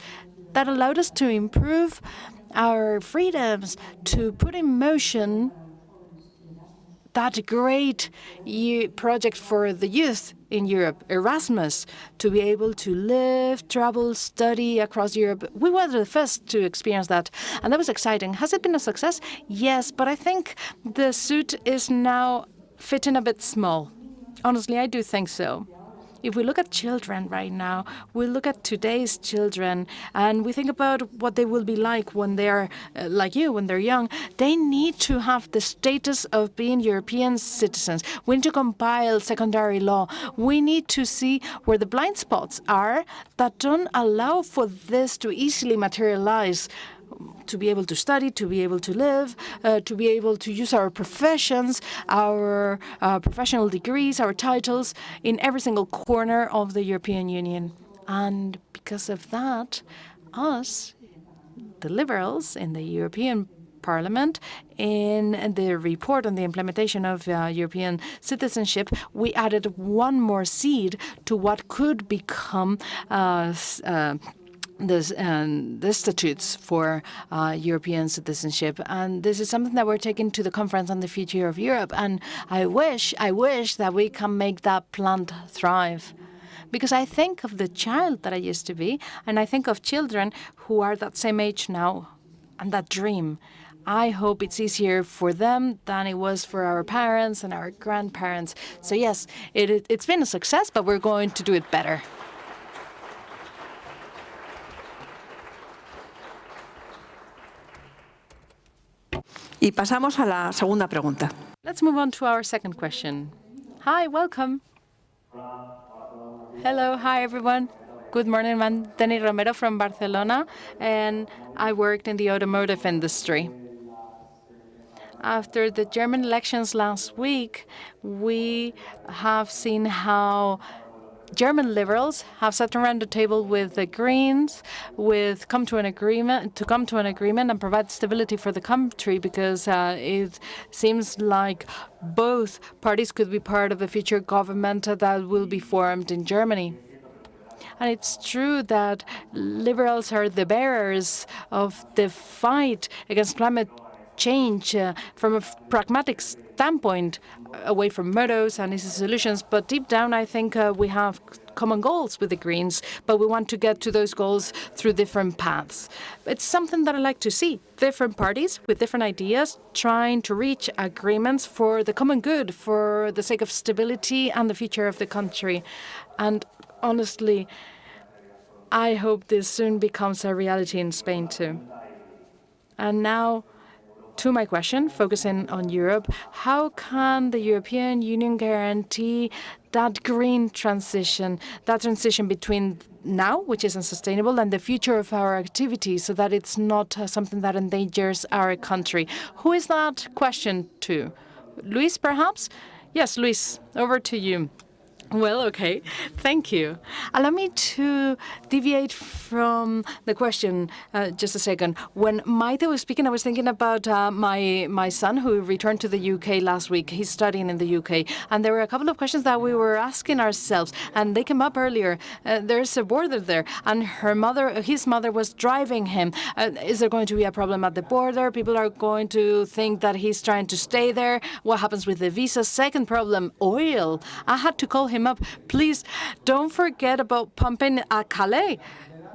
that allowed us to improve our freedoms, to put in motion that great project for the youth in Europe, Erasmus, to be able to live, travel, study across Europe. We were the first to experience that, and that was exciting. Has it been a success? Yes, but I think the suit is now fitting a bit small. Honestly, I do think so. If we look at children right now, we look at today's children, and we think about what they will be like when they are like you, when they're young. They need to have the status of being European citizens. We need to compile secondary law. We need to see where the blind spots are that don't allow for this to easily materialize. to be able to study, to be able to live, to be able to use our professions, our professional degrees, our titles in every single corner of the European Union. And because of that, us, the Liberals in the European Parliament, in the report on the implementation of European citizenship, we added one more seed to what could become the statutes for European citizenship. And this is something that we're taking to the conference on the future of Europe. And I wish that we can make that plant thrive. Because I think of the child that I used to be, and I think of children who are that same age now, and that dream. I hope it's easier for them than it was for our parents and our grandparents. So yes, it's been a success, but we're going to do it better. Y pasamos a la segunda pregunta. Let's move on to our second question. Hi, welcome. Hello, hi everyone. Good morning, I'm Denny Romero from Barcelona, and I worked in the automotive industry. After the German elections last week, we have seen how German liberals have sat around the table with the Greens, to come to an agreement and provide stability for the country, because it seems like both parties could be part of the future government that will be formed in Germany. And it's true that liberals are the bearers of the fight against climate change from a pragmatic standpoint, away from mottos and easy solutions. But deep down, I think we have common goals with the Greens, but we want to get to those goals through different paths. It's something that I like to see. Different parties with different ideas trying to reach agreements for the common good, for the sake of stability and the future of the country. And honestly, I hope this soon becomes a reality in Spain too. And now, to my question, focusing on Europe, how can the European Union guarantee that green transition, that transition between now, which is unsustainable, and the future of our activities, so that it's not something that endangers our country? Who is that question to? Luis, perhaps? Yes, Luis, over to you. Well, okay. Thank you. Allow me to deviate from the question just a second. When Maite was speaking, I was thinking about my son who returned to the UK last week. He's studying in the UK. And there were a couple of questions that we were asking ourselves, and they came up earlier. There's a border there, and his mother was driving him. Is there going to be a problem at the border? People are going to think that he's trying to stay there. What happens with the visa? Second problem, oil. I had to call him up. Please don't forget about pumping at Calais,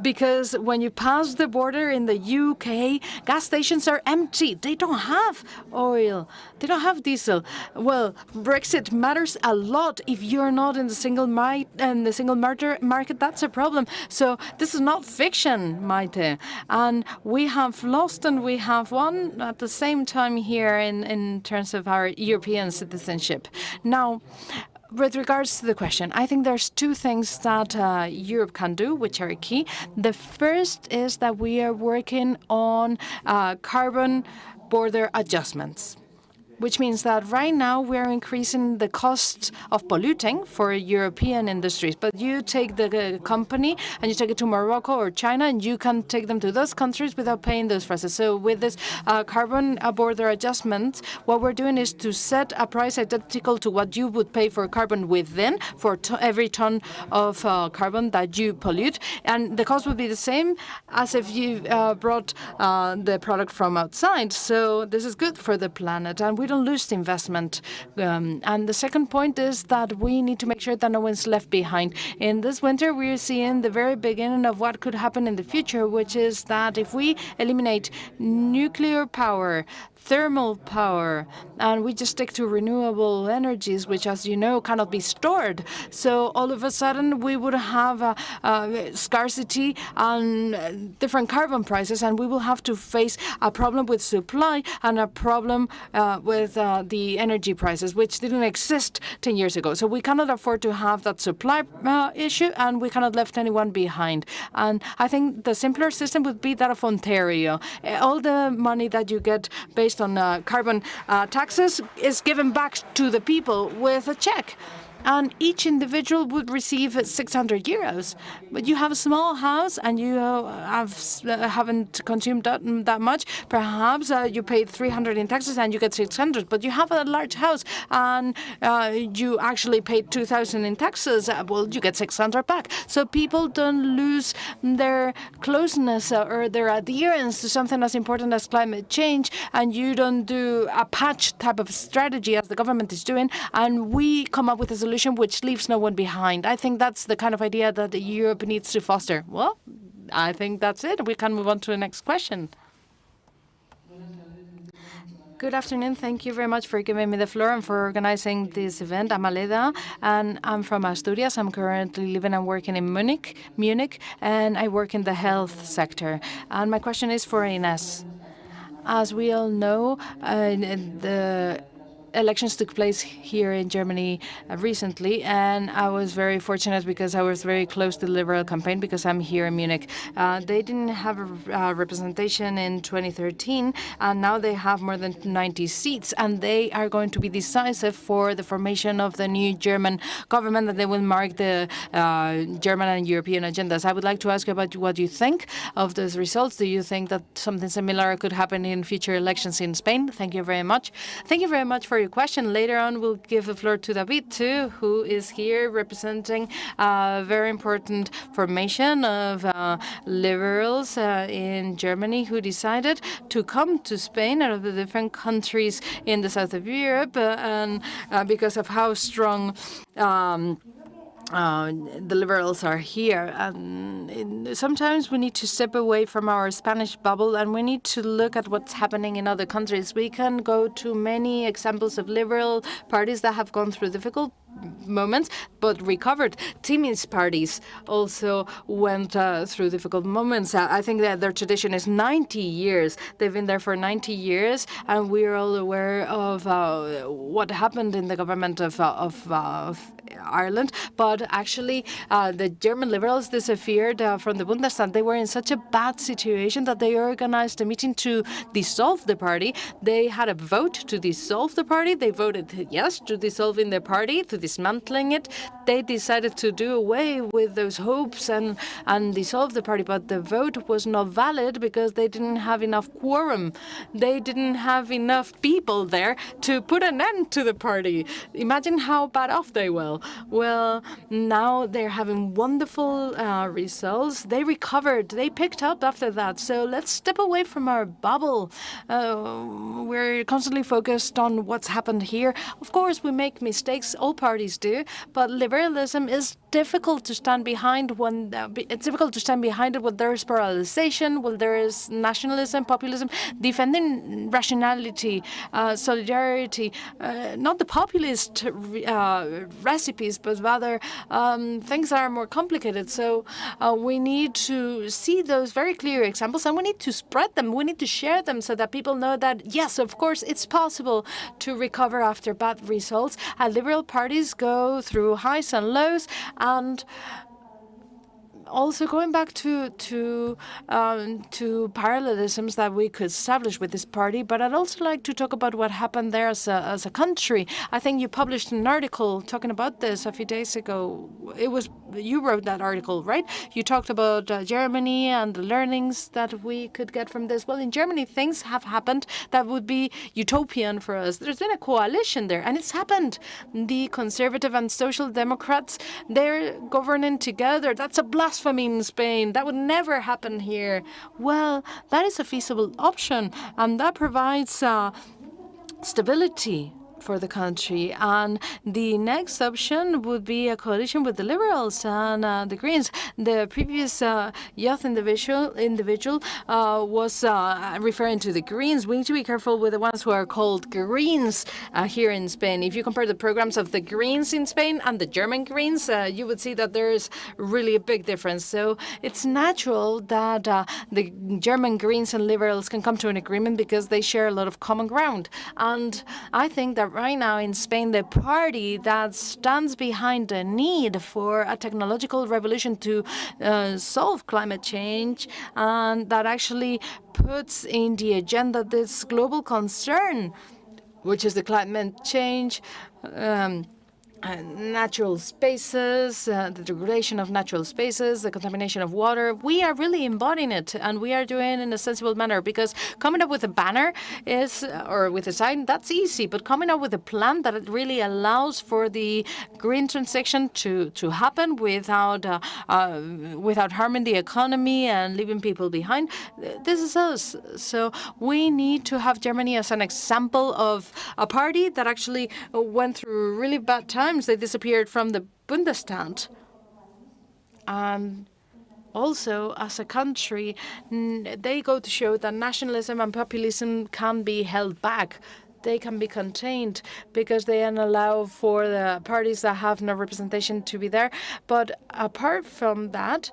because when you pass the border in the UK, gas stations are empty. They don't have oil. They don't have diesel. Well, Brexit matters a lot. If you're not in the single market, that's a problem. So this is not fiction, Maite. And we have lost and we have won at the same time here in terms of our European citizenship. Now, with regards to the question, I think there's two things that Europe can do, which are key. The first is that we are working on carbon border adjustments, which means that right now we're increasing the cost of polluting for European industries. But you take the company and you take it to Morocco or China, and you can take them to those countries without paying those prices. So with this carbon border adjustment, what we're doing is to set a price identical to what you would pay for carbon within, for every ton of carbon that you pollute. And the cost would be the same as if you brought the product from outside. So this is good for the planet, and we don't lose the investment. And the second point is that we need to make sure that no one's left behind. In this winter, we're seeing the very beginning of what could happen in the future, which is that if we eliminate nuclear power thermal power, and we just stick to renewable energies, which, as you know, cannot be stored. So all of a sudden, we would have scarcity and different carbon prices, and we will have to face a problem with supply and a problem with the energy prices, which didn't exist 10 years ago. So we cannot afford to have that supply issue, and we cannot left anyone behind. And I think the simpler system would be that of Ontario. All the money that you get based on carbon taxes is given back to the people with a check. And each individual would receive 600 euros. But you have a small house and you haven't consumed that much. Perhaps you paid 300 in taxes and you get 600. But you have a large house and you actually paid 2,000 in taxes. Well, you get 600 back. So people don't lose their closeness or their adherence to something as important as climate change. And you don't do a patch type of strategy as the government is doing. And we come up with a solution which leaves no one behind. I think that's the kind of idea that Europe needs to foster. Well, I think that's it. We can move on to the next question. Good afternoon. Thank you very much for giving me the floor and for organizing this event. I'm Aleda, and I'm from Asturias. I'm currently living and working in Munich, and I work in the health sector. And my question is for Inés. As we all know, the elections took place here in Germany recently, and I was very fortunate because I was very close to the Liberal campaign because I'm here in Munich. They didn't have a representation in 2013, and now they have more than 90 seats, and they are going to be decisive for the formation of the new German government, that they will mark the German and European agendas. I would like to ask you about what you think of those results. Do you think that something similar could happen in future elections in Spain? Thank you very much. Thank you very much for your question. Later on, we'll give the floor to David, too, who is here representing a very important formation of liberals in Germany who decided to come to Spain out of the different countries in the south of Europe, and because of how strong the liberals are here. And sometimes we need to step away from our Spanish bubble and we need to look at what's happening in other countries. We can go to many examples of liberal parties that have gone through difficult moments but recovered. Timmy's parties also went through difficult moments. I think that their tradition is 90 years. They've been there for 90 years, and we're all aware of what happened in the government of Ireland. But actually, the German liberals disappeared from the Bundestag. They were in such a bad situation that they organized a meeting to dissolve the party. They had a vote to dissolve the party. They voted yes to dissolving the party, to dismantling it. They decided to do away with those hopes and dissolve the party, but the vote was not valid because they didn't have enough quorum. They didn't have enough people there to put an end to the party. Imagine how bad off they were. Well, now they're having wonderful results. They recovered. They picked up after that. So let's step away from our bubble. We're constantly focused on what's happened here. Of course, we make mistakes. All parties do. But liberalism is difficult to stand behind when it's difficult to stand behind it when there is polarization, when there is nationalism, populism, defending rationality, solidarity, not the populist recipes, but rather things that are more complicated. So we need to see those very clear examples, and we need to spread them. We need to share them so that people know that, yes, of course, it's possible to recover after bad results. Liberal parties go through highs and lows, and also going back to parallelisms that we could establish with this party, but I'd also like to talk about what happened there as a country. I think you published an article talking about this a few days ago. You wrote that article, right? You talked about Germany and the learnings that we could get from this. Well, in Germany, things have happened that would be utopian for us. There's been a coalition there, and it's happened. The Conservative and Social Democrats, they're governing together. That's a blasphemy in Spain. That would never happen here. Well, that is a feasible option, and that provides stability for the country. And the next option would be a coalition with the Liberals and the Greens. The previous youth individual was referring to the Greens. We need to be careful with the ones who are called Greens here in Spain. If you compare the programs of the Greens in Spain and the German Greens, you would see that there's really a big difference. So it's natural that the German Greens and Liberals can come to an agreement because they share a lot of common ground. And I think that right now in Spain, the party that stands behind the need for a technological revolution to solve climate change and that actually puts in the agenda this global concern, which is the climate change, natural spaces, the degradation of natural spaces, the contamination of water. We are really embodying it, and we are doing it in a sensible manner, because coming up with a banner is, or with a sign, that's easy, but coming up with a plan that really allows for the green transition to happen without harming the economy and leaving people behind, this is us. So we need to have Germany as an example of a party that actually went through really bad times. They disappeared from the Bundestag. And also, as a country, they go to show that nationalism and populism can be held back. They can be contained because they don't allow for the parties that have no representation to be there. But apart from that,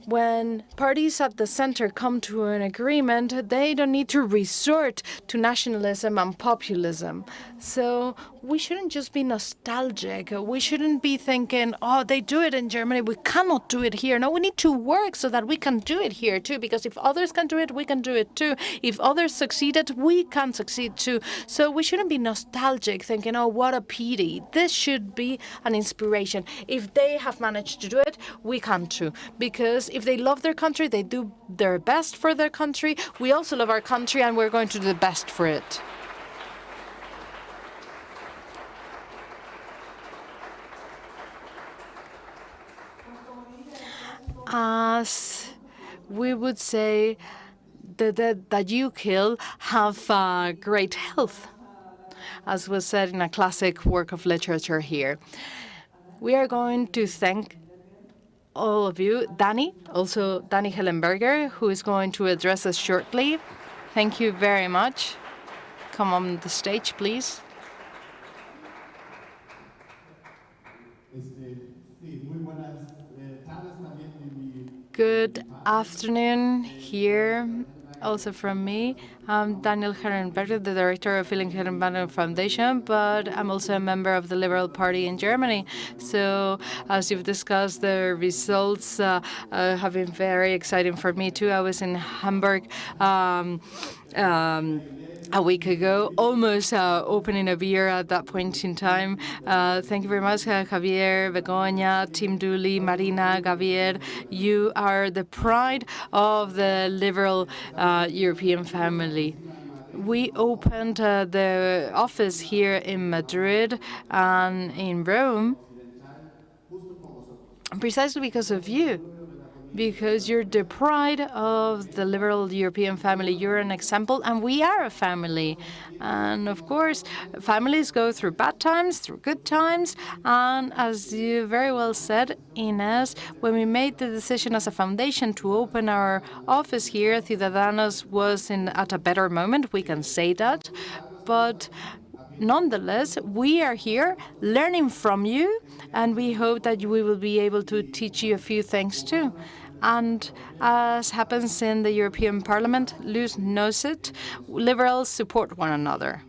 when parties at the center come to an agreement, they don't need to resort to nationalism and populism. So we shouldn't just be nostalgic. We shouldn't be thinking, oh, they do it in Germany, we cannot do it here. No, we need to work so that we can do it here too, because if others can do it, we can do it too. If others succeeded, we can succeed too. So we shouldn't be nostalgic, thinking, oh, what a pity. This should be an inspiration. If they have managed to do it, we can too. Because if they love their country, they do their best for their country. We also love our country, and we're going to do the best for it. As we would say, the dead that you kill have great health, as was said in a classic work of literature here. We are going to thank all of you. Danny Hellenberger, who is going to address us shortly. Thank you very much. Come on the stage, please. Good afternoon here, also from me. I'm Daniel Herrenberger, the director of Philip Herrenberger Foundation, but I'm also a member of the Liberal Party in Germany. So, as you've discussed, the results have been very exciting for me too. I was in Hamburg a week ago, almost opening a beer at that point in time. Thank you very much, Javier, Begoña, Tim Dooley, Marina, Javier. You are the pride of the liberal European family. We opened the office here in Madrid and in Rome precisely because of you. Because you're the pride of the liberal European family. You're an example, and we are a family. And of course, families go through bad times, through good times. And as you very well said, Inés, when we made the decision as a foundation to open our office here, Ciudadanos was at a better moment, we can say that. But nonetheless, we are here learning from you, and we hope that we will be able to teach you a few things too. And as happens in the European Parliament, Luz knows it, liberals support one another.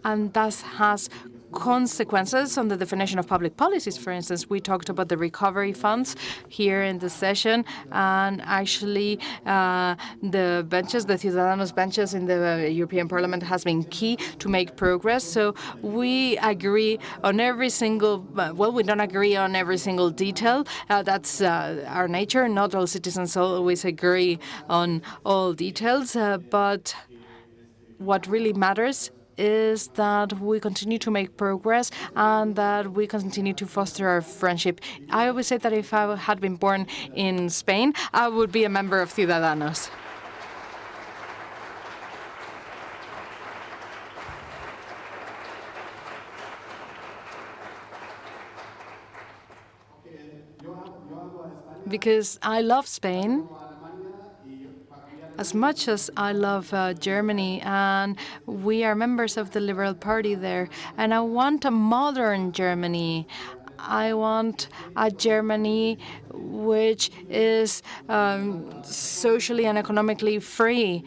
And that has consequences on the definition of public policies. For instance, we talked about the recovery funds here in the session, and actually the benches, the Ciudadanos benches in the European Parliament has been key to make progress. So we agree on every single, well, we don't agree on every single detail. That's our nature. Not all citizens always agree on all details, but what really matters is that we continue to make progress and that we continue to foster our friendship. I always say that if I had been born in Spain, I would be a member of Ciudadanos. because I love Spain as much as I love Germany, and we are members of the Liberal Party there. And I want a modern Germany. I want a Germany which is socially and economically free.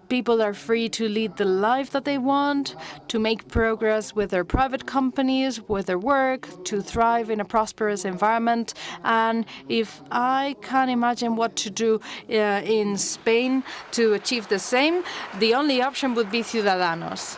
People are free to lead the life that they want, to make progress with their private companies, with their work, to thrive in a prosperous environment. And if I can imagine what to do in Spain to achieve the same, the only option would be Ciudadanos.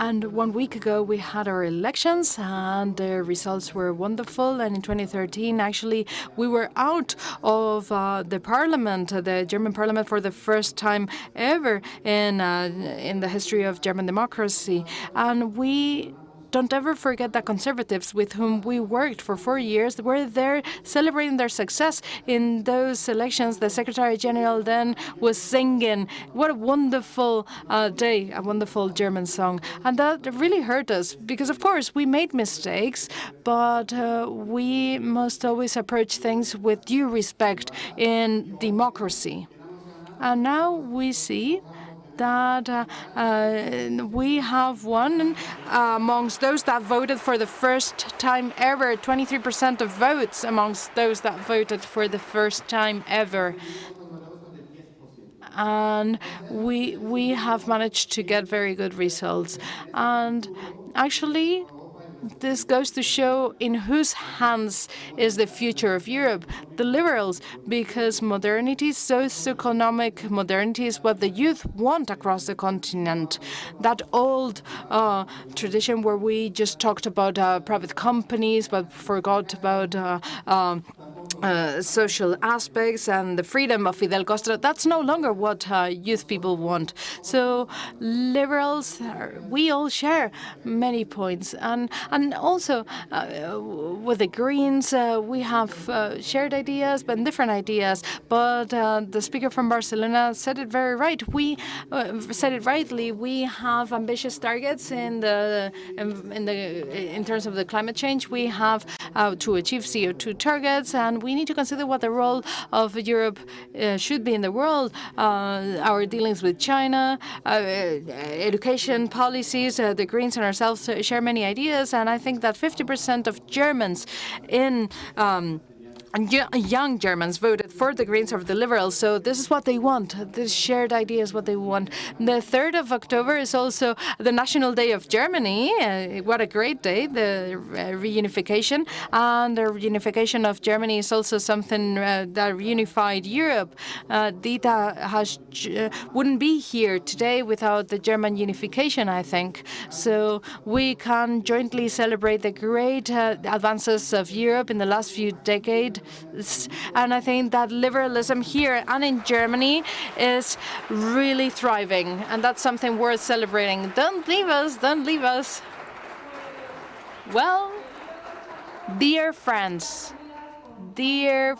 And 1 week ago, we had our elections, and the results were wonderful. And in 2013, actually, we were out of the parliament, the German parliament, for the first time ever in the history of German democracy. And we don't ever forget that conservatives with whom we worked for 4 years were there celebrating their success in those elections. The Secretary General then was singing. What a wonderful day, a wonderful German song. And that really hurt us because, of course, we made mistakes, but we must always approach things with due respect in democracy. And now we see that we have won amongst those that voted for the first time ever, 23% of votes amongst those that voted for the first time ever. And we have managed to get very good results. And actually, this goes to show in whose hands is the future of Europe, the liberals, because modernity, socioeconomic modernity, is what the youth want across the continent. That old tradition where we just talked about private companies but forgot about social aspects and the freedom of Fidel Castro, that's no longer what youth people want. So liberals, we all share many points. And also with the Greens, we have shared ideas, but different ideas. But the speaker from Barcelona said it very right. We said it rightly. We have ambitious targets in terms of the climate change. We have to achieve CO2 targets, and we need to consider what the role of Europe should be in the world. Our dealings with China, education policies, the Greens and ourselves share many ideas, and I think that 50% of Germans young Germans voted for the Greens or the Liberals, so this is what they want. This shared idea is what they want. The 3rd of October is also the National Day of Germany. What a great day, the reunification. And the reunification of Germany is also something that reunified Europe. Dita wouldn't be here today without the German unification, I think. So we can jointly celebrate the great advances of Europe in the last few decades. And I think that liberalism here and in Germany is really thriving, and that's something worth celebrating. Don't leave us, don't leave us. Well, dear friends, dear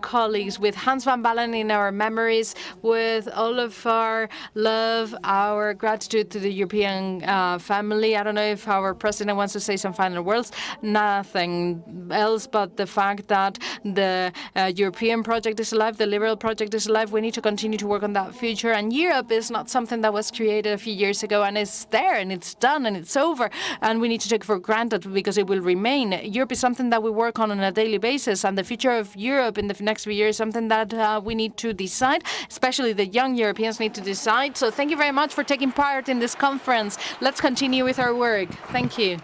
colleagues, with Hans van Baalen in our memories, with all of our love, our gratitude to the European family. I don't know if our president wants to say some final words. Nothing else but the fact that the European project is alive, the liberal project is alive. We need to continue to work on that future. And Europe is not something that was created a few years ago, and it's there, and it's done, and it's over. And we need to take it for granted because it will remain. Europe is something that we work on a daily basis, and the future of Europe in the next few years is something that we need to decide, especially the young Europeans need to decide. So thank you very much for taking part in this conference. Let's continue with our work. Thank you.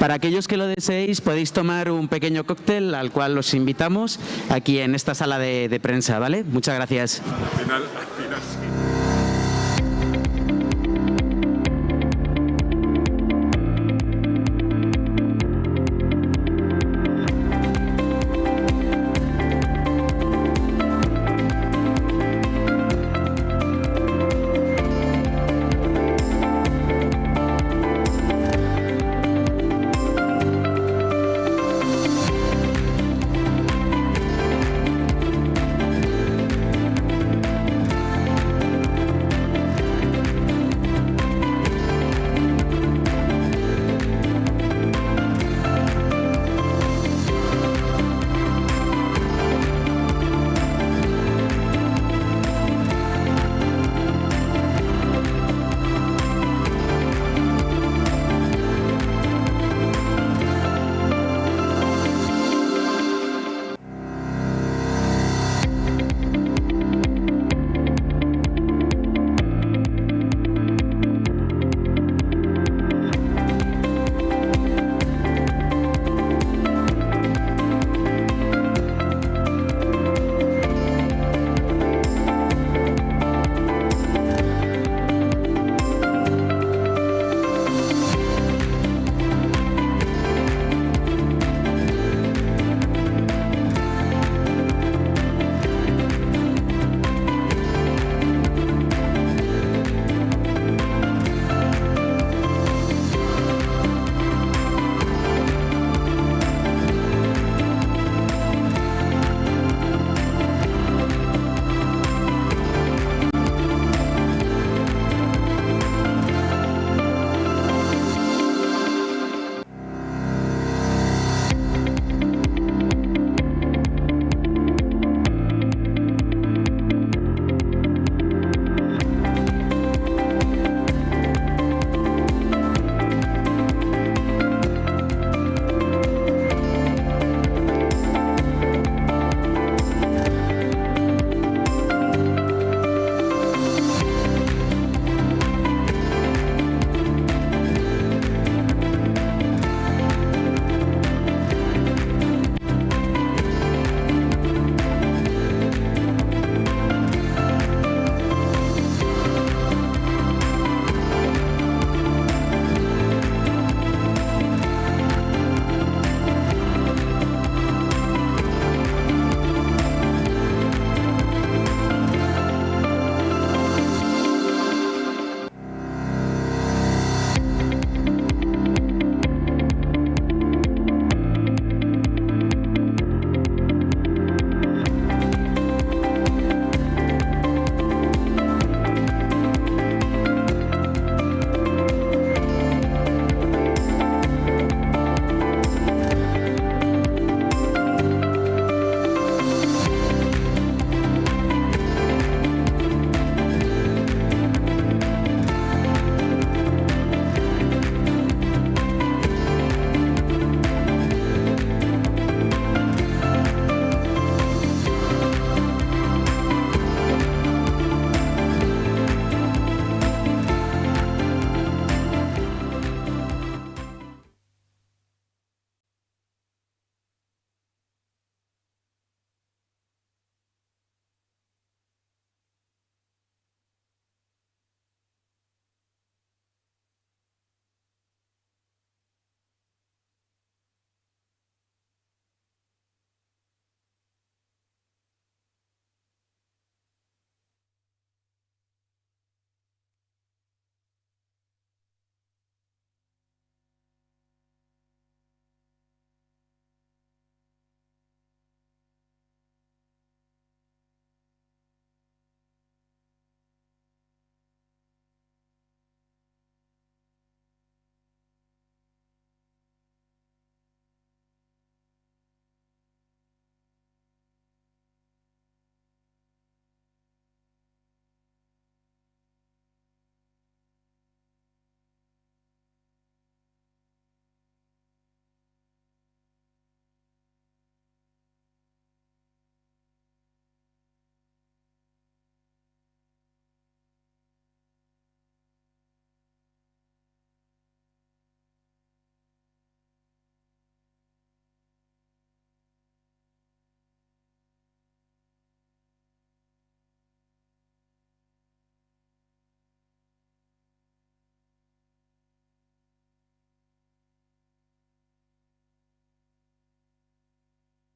Para aquellos que lo deseéis, podéis tomar un pequeño cóctel al cual os invitamos aquí en esta sala de prensa, ¿vale? Muchas gracias. Al final sí.